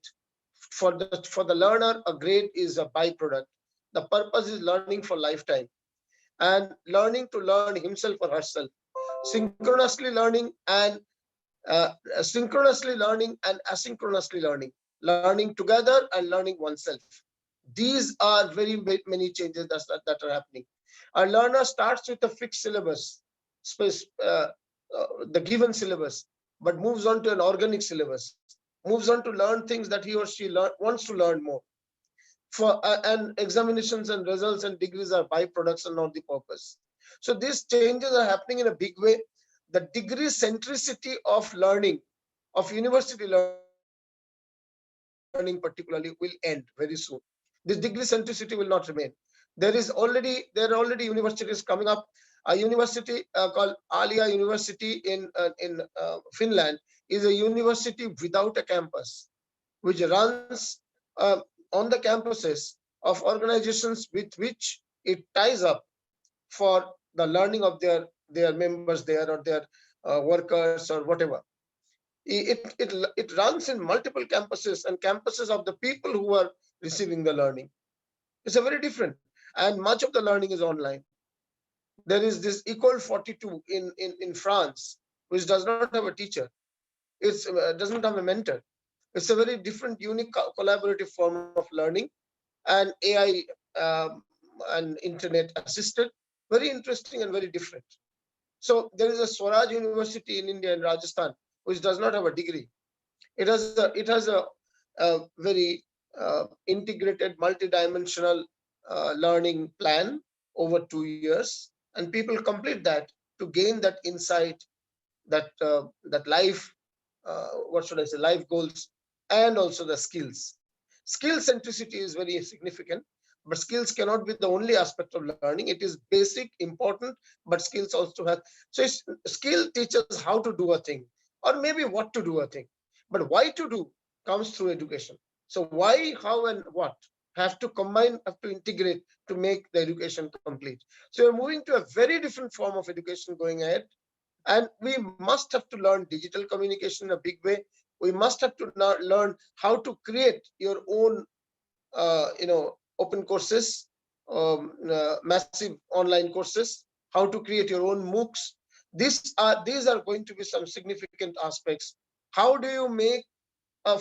For the learner, a grade is a byproduct. The purpose is learning for lifetime and learning to learn himself or herself. Synchronously learning and asynchronously learning, learning together and learning oneself. These are very many changes that are happening. A learner starts with a fixed syllabus, the given syllabus, but moves on to an organic syllabus, moves on to learn things that he or she wants to learn more. And examinations and results and degrees are byproducts and not the purpose. So these changes are happening in a big way. The degree centricity of learning, of university learning particularly, will end very soon. This degree centricity will not remain. There are already universities coming up. A university called Alia University in Finland is a university without a campus, which runs on the campuses of organizations with which it ties up for the learning of their members there or their workers or whatever. It runs in multiple campuses and campuses of the people who are receiving the learning. It's a very different, and much of the learning is online. There is this École 42 in France, which does not have a teacher. It doesn't have a mentor. It's a very different, unique, collaborative form of learning, and AI and internet assisted, very interesting and very different. So there is a Swaraj University in India, in Rajasthan, which does not have a degree. It has a very integrated, multidimensional learning plan over 2 years, and people complete that to gain that insight, that life, life goals, and also the skills. Skill centricity is very significant, but skills cannot be the only aspect of learning. It is basic, important, but skills also have. So skill teaches how to do a thing, or maybe what to do a thing, but why to do comes through education. So why, how, and what have to combine, have to integrate to make the education complete. So we're moving to a very different form of education going ahead, and we must have to learn digital communication in a big way. We must have to learn how to create your own, open courses, massive online courses, how to create your own MOOCs. These are going to be some significant aspects. How do you make,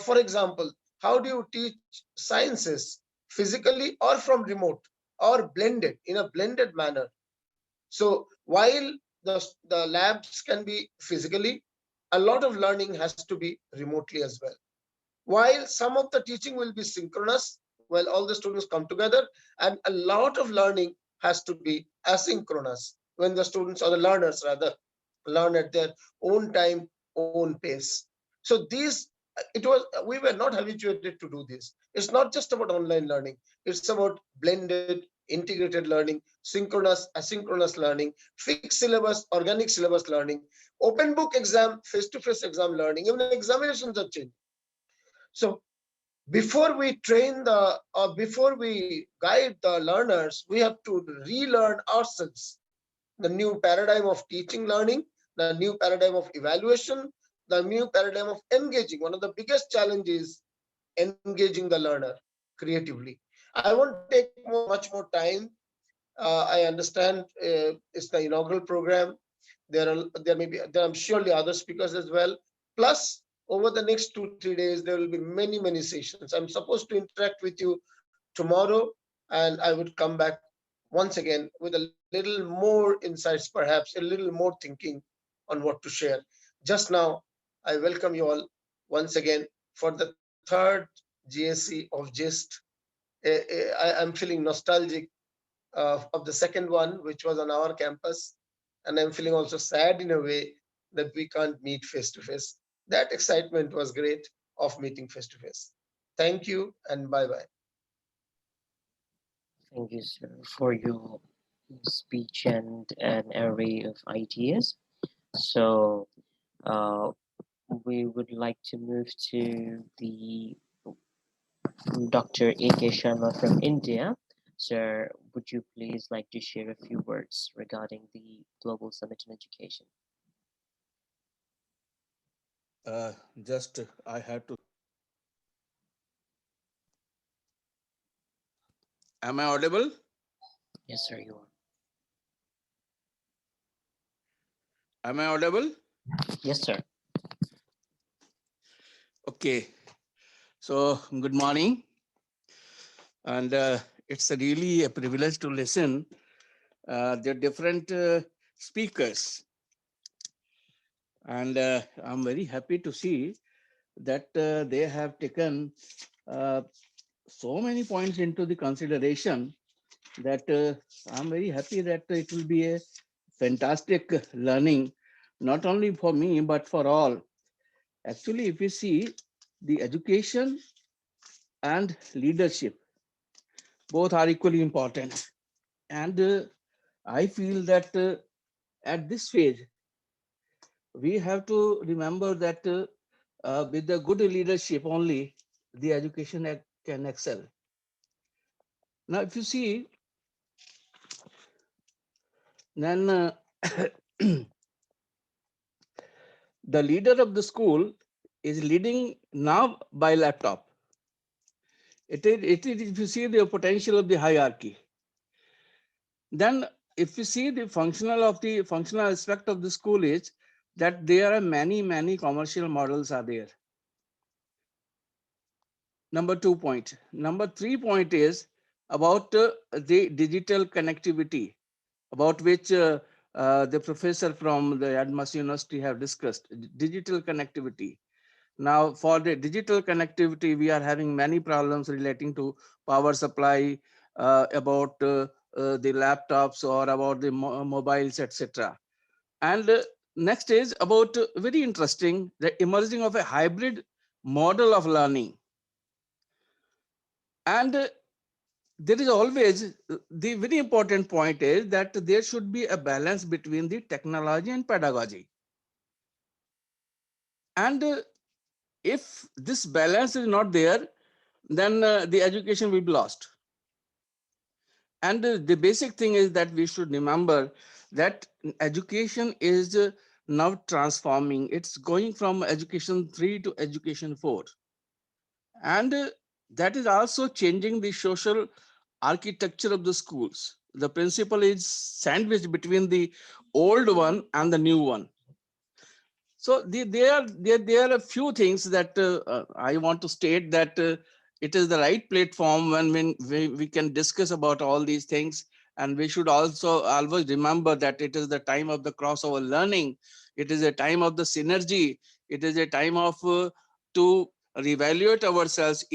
for example, how do you teach sciences physically or from remote or blended, in a blended manner? So while the labs can be physically, a lot of learning has to be remotely as well. While some of the teaching will be synchronous, while all the students come together, and a lot of learning has to be asynchronous, when the students, or the learners rather, learn at their own time, own pace. So we were not habituated to do this. It's not just about online learning. It's about blended, integrated learning, synchronous, asynchronous learning, fixed syllabus, organic syllabus learning, open book exam, face-to-face exam learning, even examinations are changing. So before we train before we guide the learners, we have to relearn ourselves the new paradigm of teaching learning, the new paradigm of evaluation, the new paradigm of engaging. One of the biggest challenges is engaging the learner creatively. I won't take much more time. I understand it's the inaugural program. There are surely other speakers as well. Plus, over the next 2-3 days, there will be many sessions. I'm supposed to interact with you tomorrow, and I would come back once again with a little more insights, perhaps a little more thinking on what to share. Just now, I welcome you all once again for the third GSC of GEIST. I'm feeling nostalgic of the second one, which was on our campus, and I'm feeling also sad in a way that we can't meet face to face. That excitement was great of meeting face to face. Thank you and bye-bye. Thank you, sir, for your speech and an array of ideas. So we would like to move to the Dr. A.K. Sharma from India. Sir, would you please like to share a few words regarding the Global Summit on Education? I had to. Am I audible? Yes, sir, you are. Am I audible? Yes, sir. Okay. So, good morning. And it's really a privilege to listen the different speakers. And I'm very happy to see that they have taken so many points into the consideration that I'm very happy that it will be a fantastic learning, not only for me, but for all. Actually, if you see the education and leadership, both are equally important. And I feel that at this phase, we have to remember that with the good leadership only, the education can excel. Now, if you see, then the leader of the school is leading now by laptop. It is, if you see the potential of the hierarchy, then if you see the functional aspect of the school is that there are many commercial models are there. Number 2 point. Number 3 point is about the digital connectivity, about which the professor from the Admas University have discussed, digital connectivity. Now, for the digital connectivity, we are having many problems relating to power supply, about the laptops or about the mobiles, etc. And next is about very interesting, the emerging of a hybrid model of learning. And there is always the very important point is that there should be a balance between the technology and pedagogy. And if this balance is not there, then the education will be lost. And the basic thing is that we should remember that education is now transforming. It's going from education 3 to education 4. And that is also changing the social architecture of the schools. The principle is sandwiched between the old one and the new one. So there are a few things that I want to state that it is the right platform when we can discuss about all these things. And we should also always remember that it is the time of the crossover learning. It is a time of the synergy. It is a time of to evaluate ourselves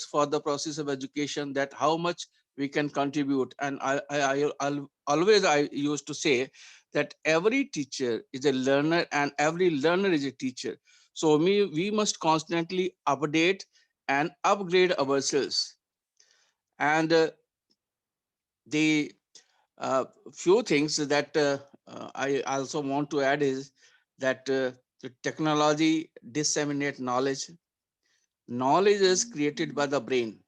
for the process of education, that how much we can contribute. And I used to say that every teacher is a learner and every learner is a teacher. So we must constantly update and upgrade ourselves. And the few things that I also want to add is that the technology disseminate knowledge. Knowledge is created by the brain.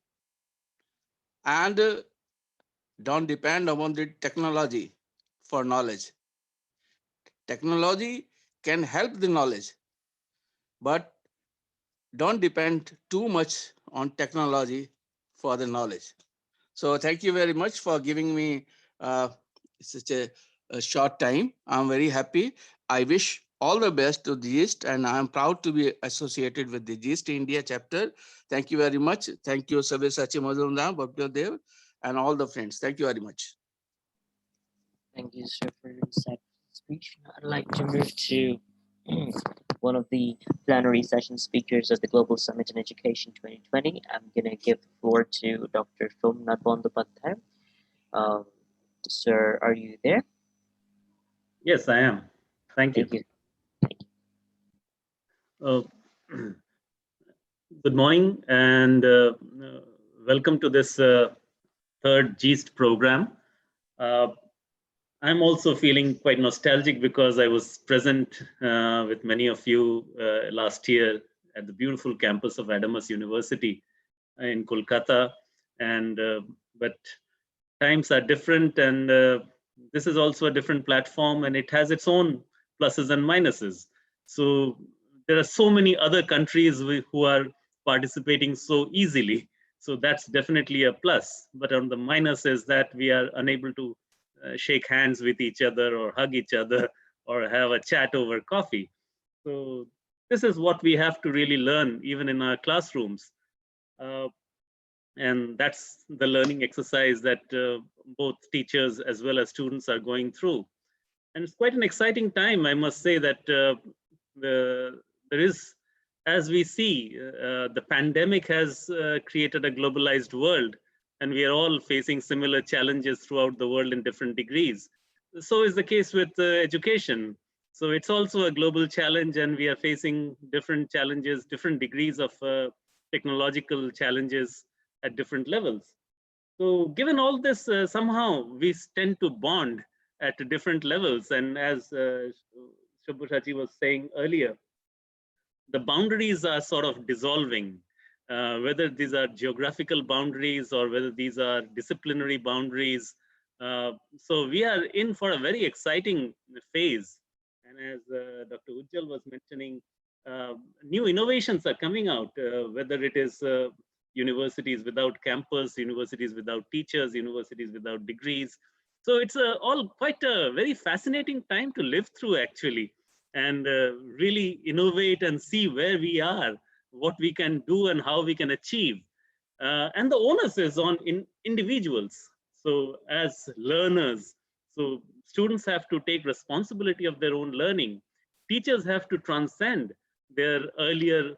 And don't depend upon the technology for knowledge. Technology can help the knowledge, but don't depend too much on technology for the knowledge. So thank you very much for giving me such a short time. I'm very happy. I wish all the best to the GEIST, and I'm proud to be associated with the GEIST India chapter. Thank you very much. Thank you, Sabyasachi Mazumdar, Bhabya Dev, and all the friends. Thank you very much. Thank you, sir, for your insightful speech. I'd like to move to one of the plenary session speakers of the Global Summit on Education 2020. I'm going to give the floor to Dr. Phil Natwando. Sir, are you there? Yes, I am. Thank you. Good morning and welcome to this third GEIST program. I'm also feeling quite nostalgic because I was present with many of you last year at the beautiful campus of Adamas University in Kolkata. And but times are different, and this is also a different platform, and it has its own pluses and minuses. So there are so many other countries who are participating so easily. So that's definitely a plus. But on the minus is that we are unable to shake hands with each other or hug each other or have a chat over coffee. So this is what we have to really learn even in our classrooms. And that's the learning exercise that both teachers as well as students are going through. And it's quite an exciting time, I must say, that there is, as we see, the pandemic has created a globalized world, and we are all facing similar challenges throughout the world in different degrees. So is the case with education. So it's also a global challenge, and we are facing different challenges, different degrees of technological challenges at different levels. So given all this, somehow we tend to bond at different levels. And as Shubhushaji was saying earlier, the boundaries are sort of dissolving, whether these are geographical boundaries or whether these are disciplinary boundaries. So we are in for a very exciting phase. And as Dr. Ujjal was mentioning, new innovations are coming out, whether it is universities without campus, universities without teachers, universities without degrees. So it's all quite a very fascinating time to live through, actually, and really innovate and see where we are, what we can do and how we can achieve. And the onus is on individuals. So as learners, so students have to take responsibility of their own learning. Teachers have to transcend their earlier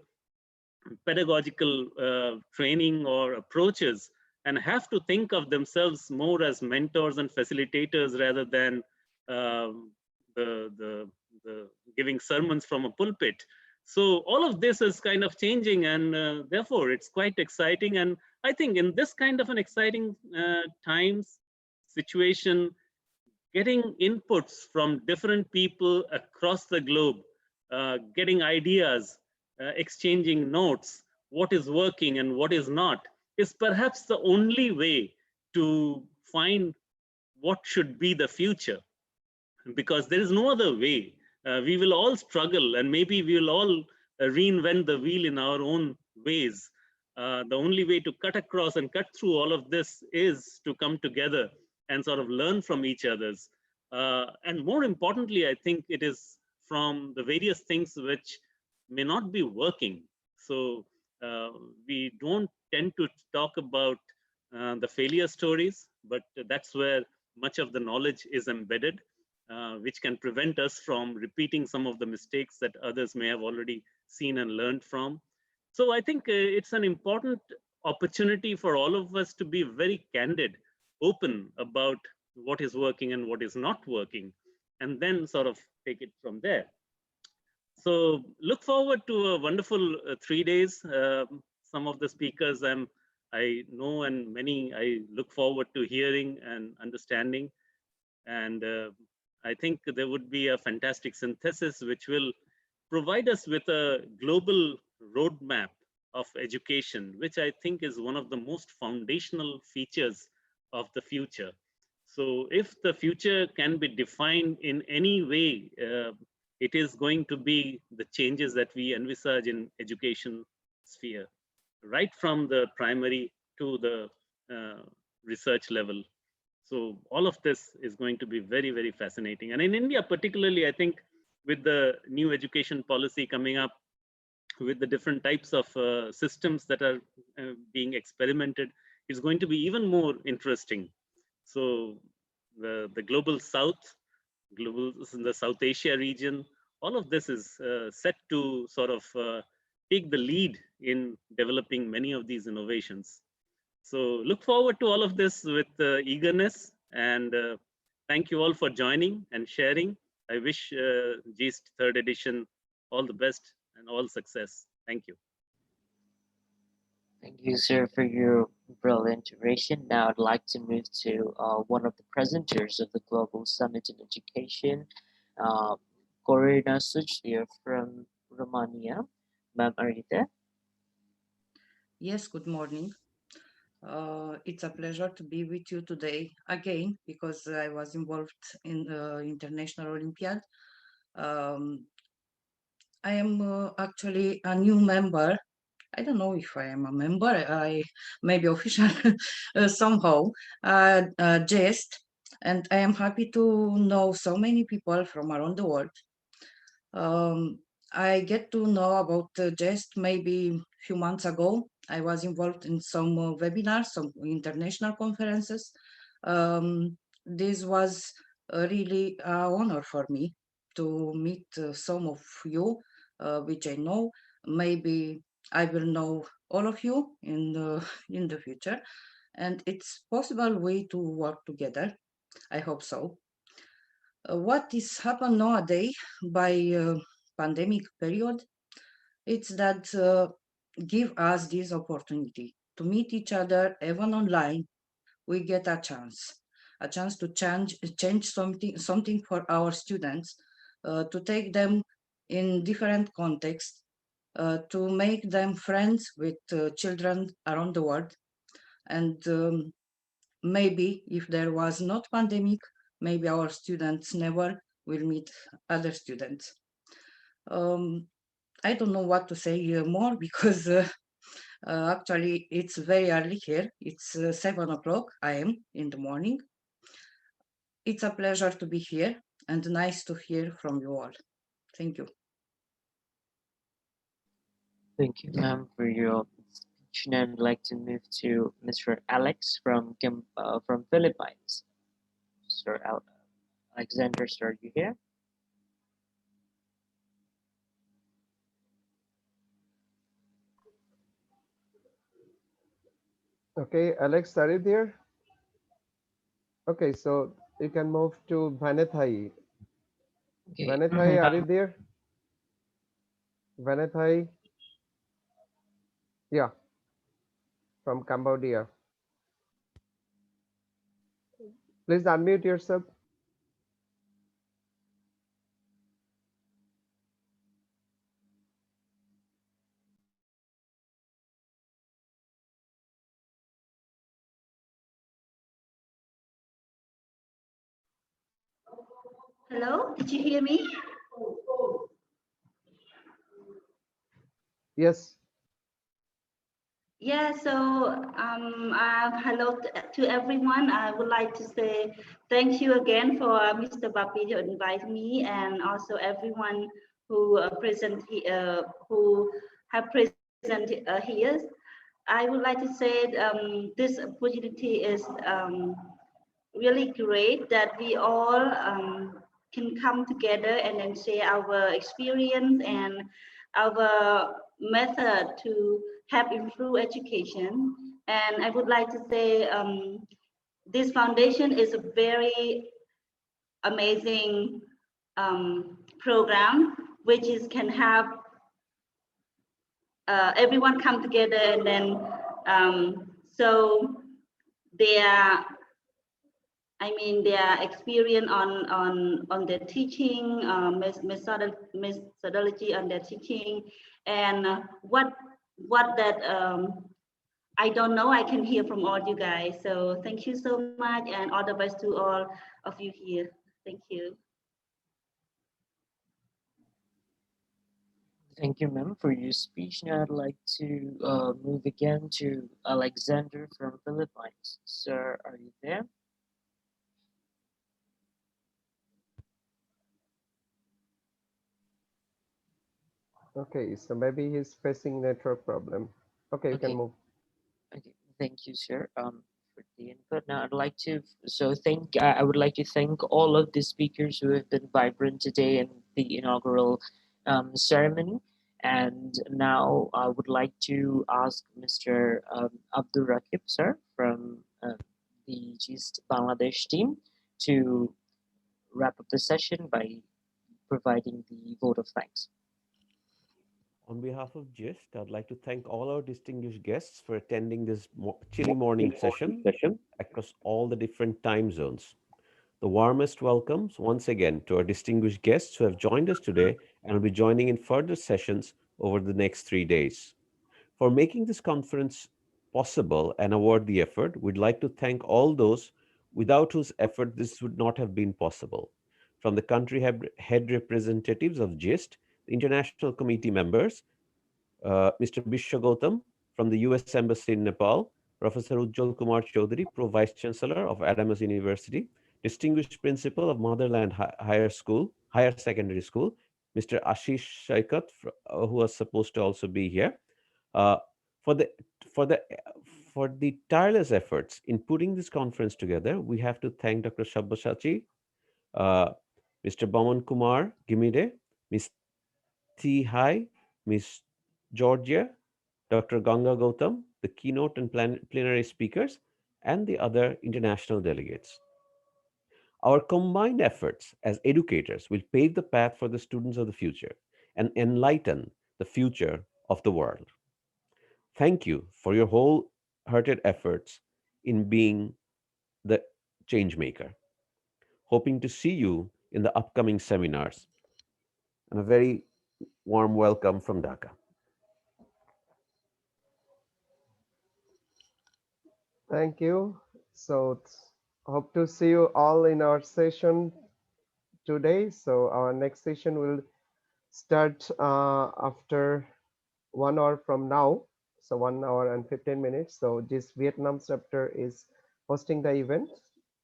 pedagogical training or approaches and have to think of themselves more as mentors and facilitators rather than the giving sermons from a pulpit. So all of this is kind of changing, and therefore it's quite exciting. And I think in this kind of an exciting times situation, getting inputs from different people across the globe, getting ideas, exchanging notes, what is working and what is not, is perhaps the only way to find what should be the future, because there is no other way. We will all struggle, and maybe we will all reinvent the wheel in our own ways. The only way to cut across and cut through all of this is to come together and sort of learn from each other's. And more importantly, I think it is from the various things which may not be working. So we don't tend to talk about the failure stories, but that's where much of the knowledge is embedded, which can prevent us from repeating some of the mistakes that others may have already seen and learned from. So I think it's an important opportunity for all of us to be very candid, open about what is working and what is not working, and then sort of take it from there. So look forward to a wonderful 3 days. Some of the speakers I know, and many I look forward to hearing and understanding. And I think there would be a fantastic synthesis which will provide us with a global roadmap of education, which I think is one of the most foundational features of the future. So if the future can be defined in any way, it is going to be the changes that we envisage in education sphere, right from the primary to the research level. So all of this is going to be very, very fascinating. And in India, particularly, I think with the new education policy coming up, with the different types of systems that are being experimented, is going to be even more interesting. So the global South, the South Asia region, all of this is set to sort of take the lead in developing many of these innovations. So look forward to all of this with eagerness, and thank you all for joining and sharing. I wish GEIST third edition all the best and all success. Thank you. Thank you, sir, for your brilliant oration. Now I'd like to move to one of the presenters of the Global Summit in Education, Corina Suchlia from Romania. Ma'am, are you there? Yes, good morning. It's a pleasure to be with you today again because I was involved in the International Olympiad. I am actually a new member. I don't know if I am a member. I may be official somehow. GEIST, and I am happy to know so many people from around the world. I get to know about GEIST maybe a few months ago. I was involved in some webinars, some international conferences. This was really an honor for me to meet some of you, which I know. Maybe I will know all of you in the in the future, and it's possible way to work together. I hope so. What is happened nowadays by pandemic period? It's that give us this opportunity to meet each other even online. We get a chance to change something for our students, to take them in different contexts, to make them friends with children around the world. And maybe if there was not pandemic, maybe our students never will meet other students. I don't know what to say more because actually it's very early here. It's 7 o'clock AM in the morning. It's a pleasure to be here and nice to hear from you all. Thank you. Thank you, ma'am, for your speech. Now I'd like to move to Mr. Alex from Philippines. Sir Alexander, sir, are you here? Okay, Alex, are you there? Okay, so you can move to Vanethai. Okay. Vanethai, are you there? Vanethai? Yeah, from Cambodia. Please unmute yourself. Hello, did you hear me? Yes. Yeah, so hello to everyone. I would like to say thank you again for Mr. Bapi to invite me, and also everyone who who have presented here. I would like to say this opportunity is really great that we all can come together and then share our experience and our method to help improve education. And I would like to say this foundation is a very amazing program which is can have everyone come together, and then so their their experience on their teaching, methodology on their teaching, and what that I don't know, I can hear from all you guys. So thank you so much, and all the best to all of you here. Thank you. Thank you, ma'am, for your speech. Now I'd like to move again to Alexander from Philippines. Sir, are you there? Okay, so maybe he's facing network problem. Okay, you can move. Okay, thank you, sir, for the input. Now I'd like to, I would like to thank all of the speakers who have been vibrant today in the inaugural ceremony. And now I would like to ask Mr. Abdul Rakib, sir, from the GEIST Bangladesh team to wrap up the session by providing the vote of thanks. On behalf of GEIST, I'd like to thank all our distinguished guests for attending this chilly morning session across all the different time zones. The warmest welcomes once again to our distinguished guests who have joined us today and will be joining in further sessions over the next 3 days. For making this conference possible and award the effort, we'd like to thank all those without whose effort this would not have been possible. From the country head representatives of GEIST, the international committee members, Mr. Bishwa Gautam from the US Embassy in Nepal, Professor Ujjwal Kumar Chaudhary, Pro Vice Chancellor of Adamas University, Distinguished Principal of Motherland Higher Secondary School, Mr. Ashish Shaikat, who was supposed to also be here, for the tireless efforts in putting this conference together. We have to thank Dr. Sabyasachi, Mr. Baman Kumar Gimide, Ms. Thi Hai, Ms. Georgia, Dr. Ganga Gautam, the keynote and plenary speakers, and the other international delegates. Our combined efforts as educators will pave the path for the students of the future and enlighten the future of the world. Thank you for your wholehearted efforts in being the change maker. Hoping to see you in the upcoming seminars. And a very warm welcome from Dhaka. Thank you. So hope to see you all in our session today. So our next session will start after 1 hour from now. So 1 hour and 15 minutes. So this Vietnam chapter is hosting the event,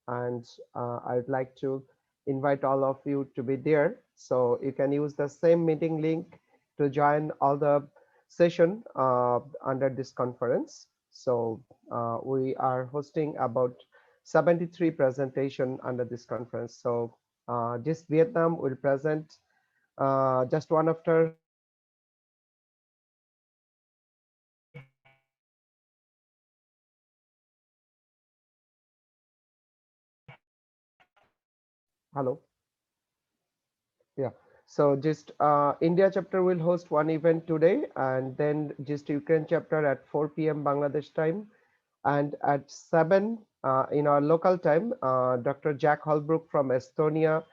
and I'd like to invite all of you to be there. So you can use the same meeting link to join all the session under this conference. So we are hosting about 73 presentation under this conference. So this Vietnam will present just one after. Hello. Yeah. So just India chapter will host one event today, and then just Ukraine chapter at 4 p.m. Bangladesh time. And at 7 in our local time, Dr. Jack Holbrook from Estonia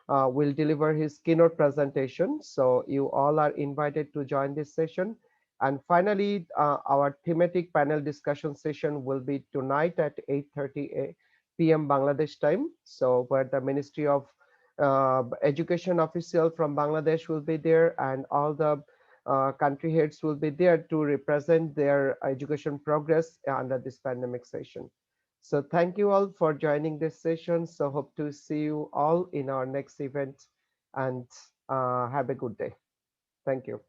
will deliver his keynote presentation. So you all are invited to join this session. And finally, our thematic panel discussion session will be tonight at 8:30 p.m. Bangladesh time. So where the Ministry of Education official from Bangladesh will be there, and all the country heads will be there to represent their education progress under this pandemic session. So thank you all for joining this session. So hope to see you all in our next event, and have a good day. Thank you.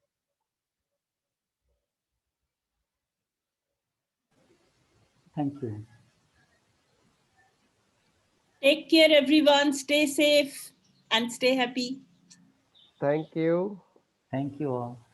Thank you. Take care, everyone. Stay safe and stay happy. Thank you. Thank you all.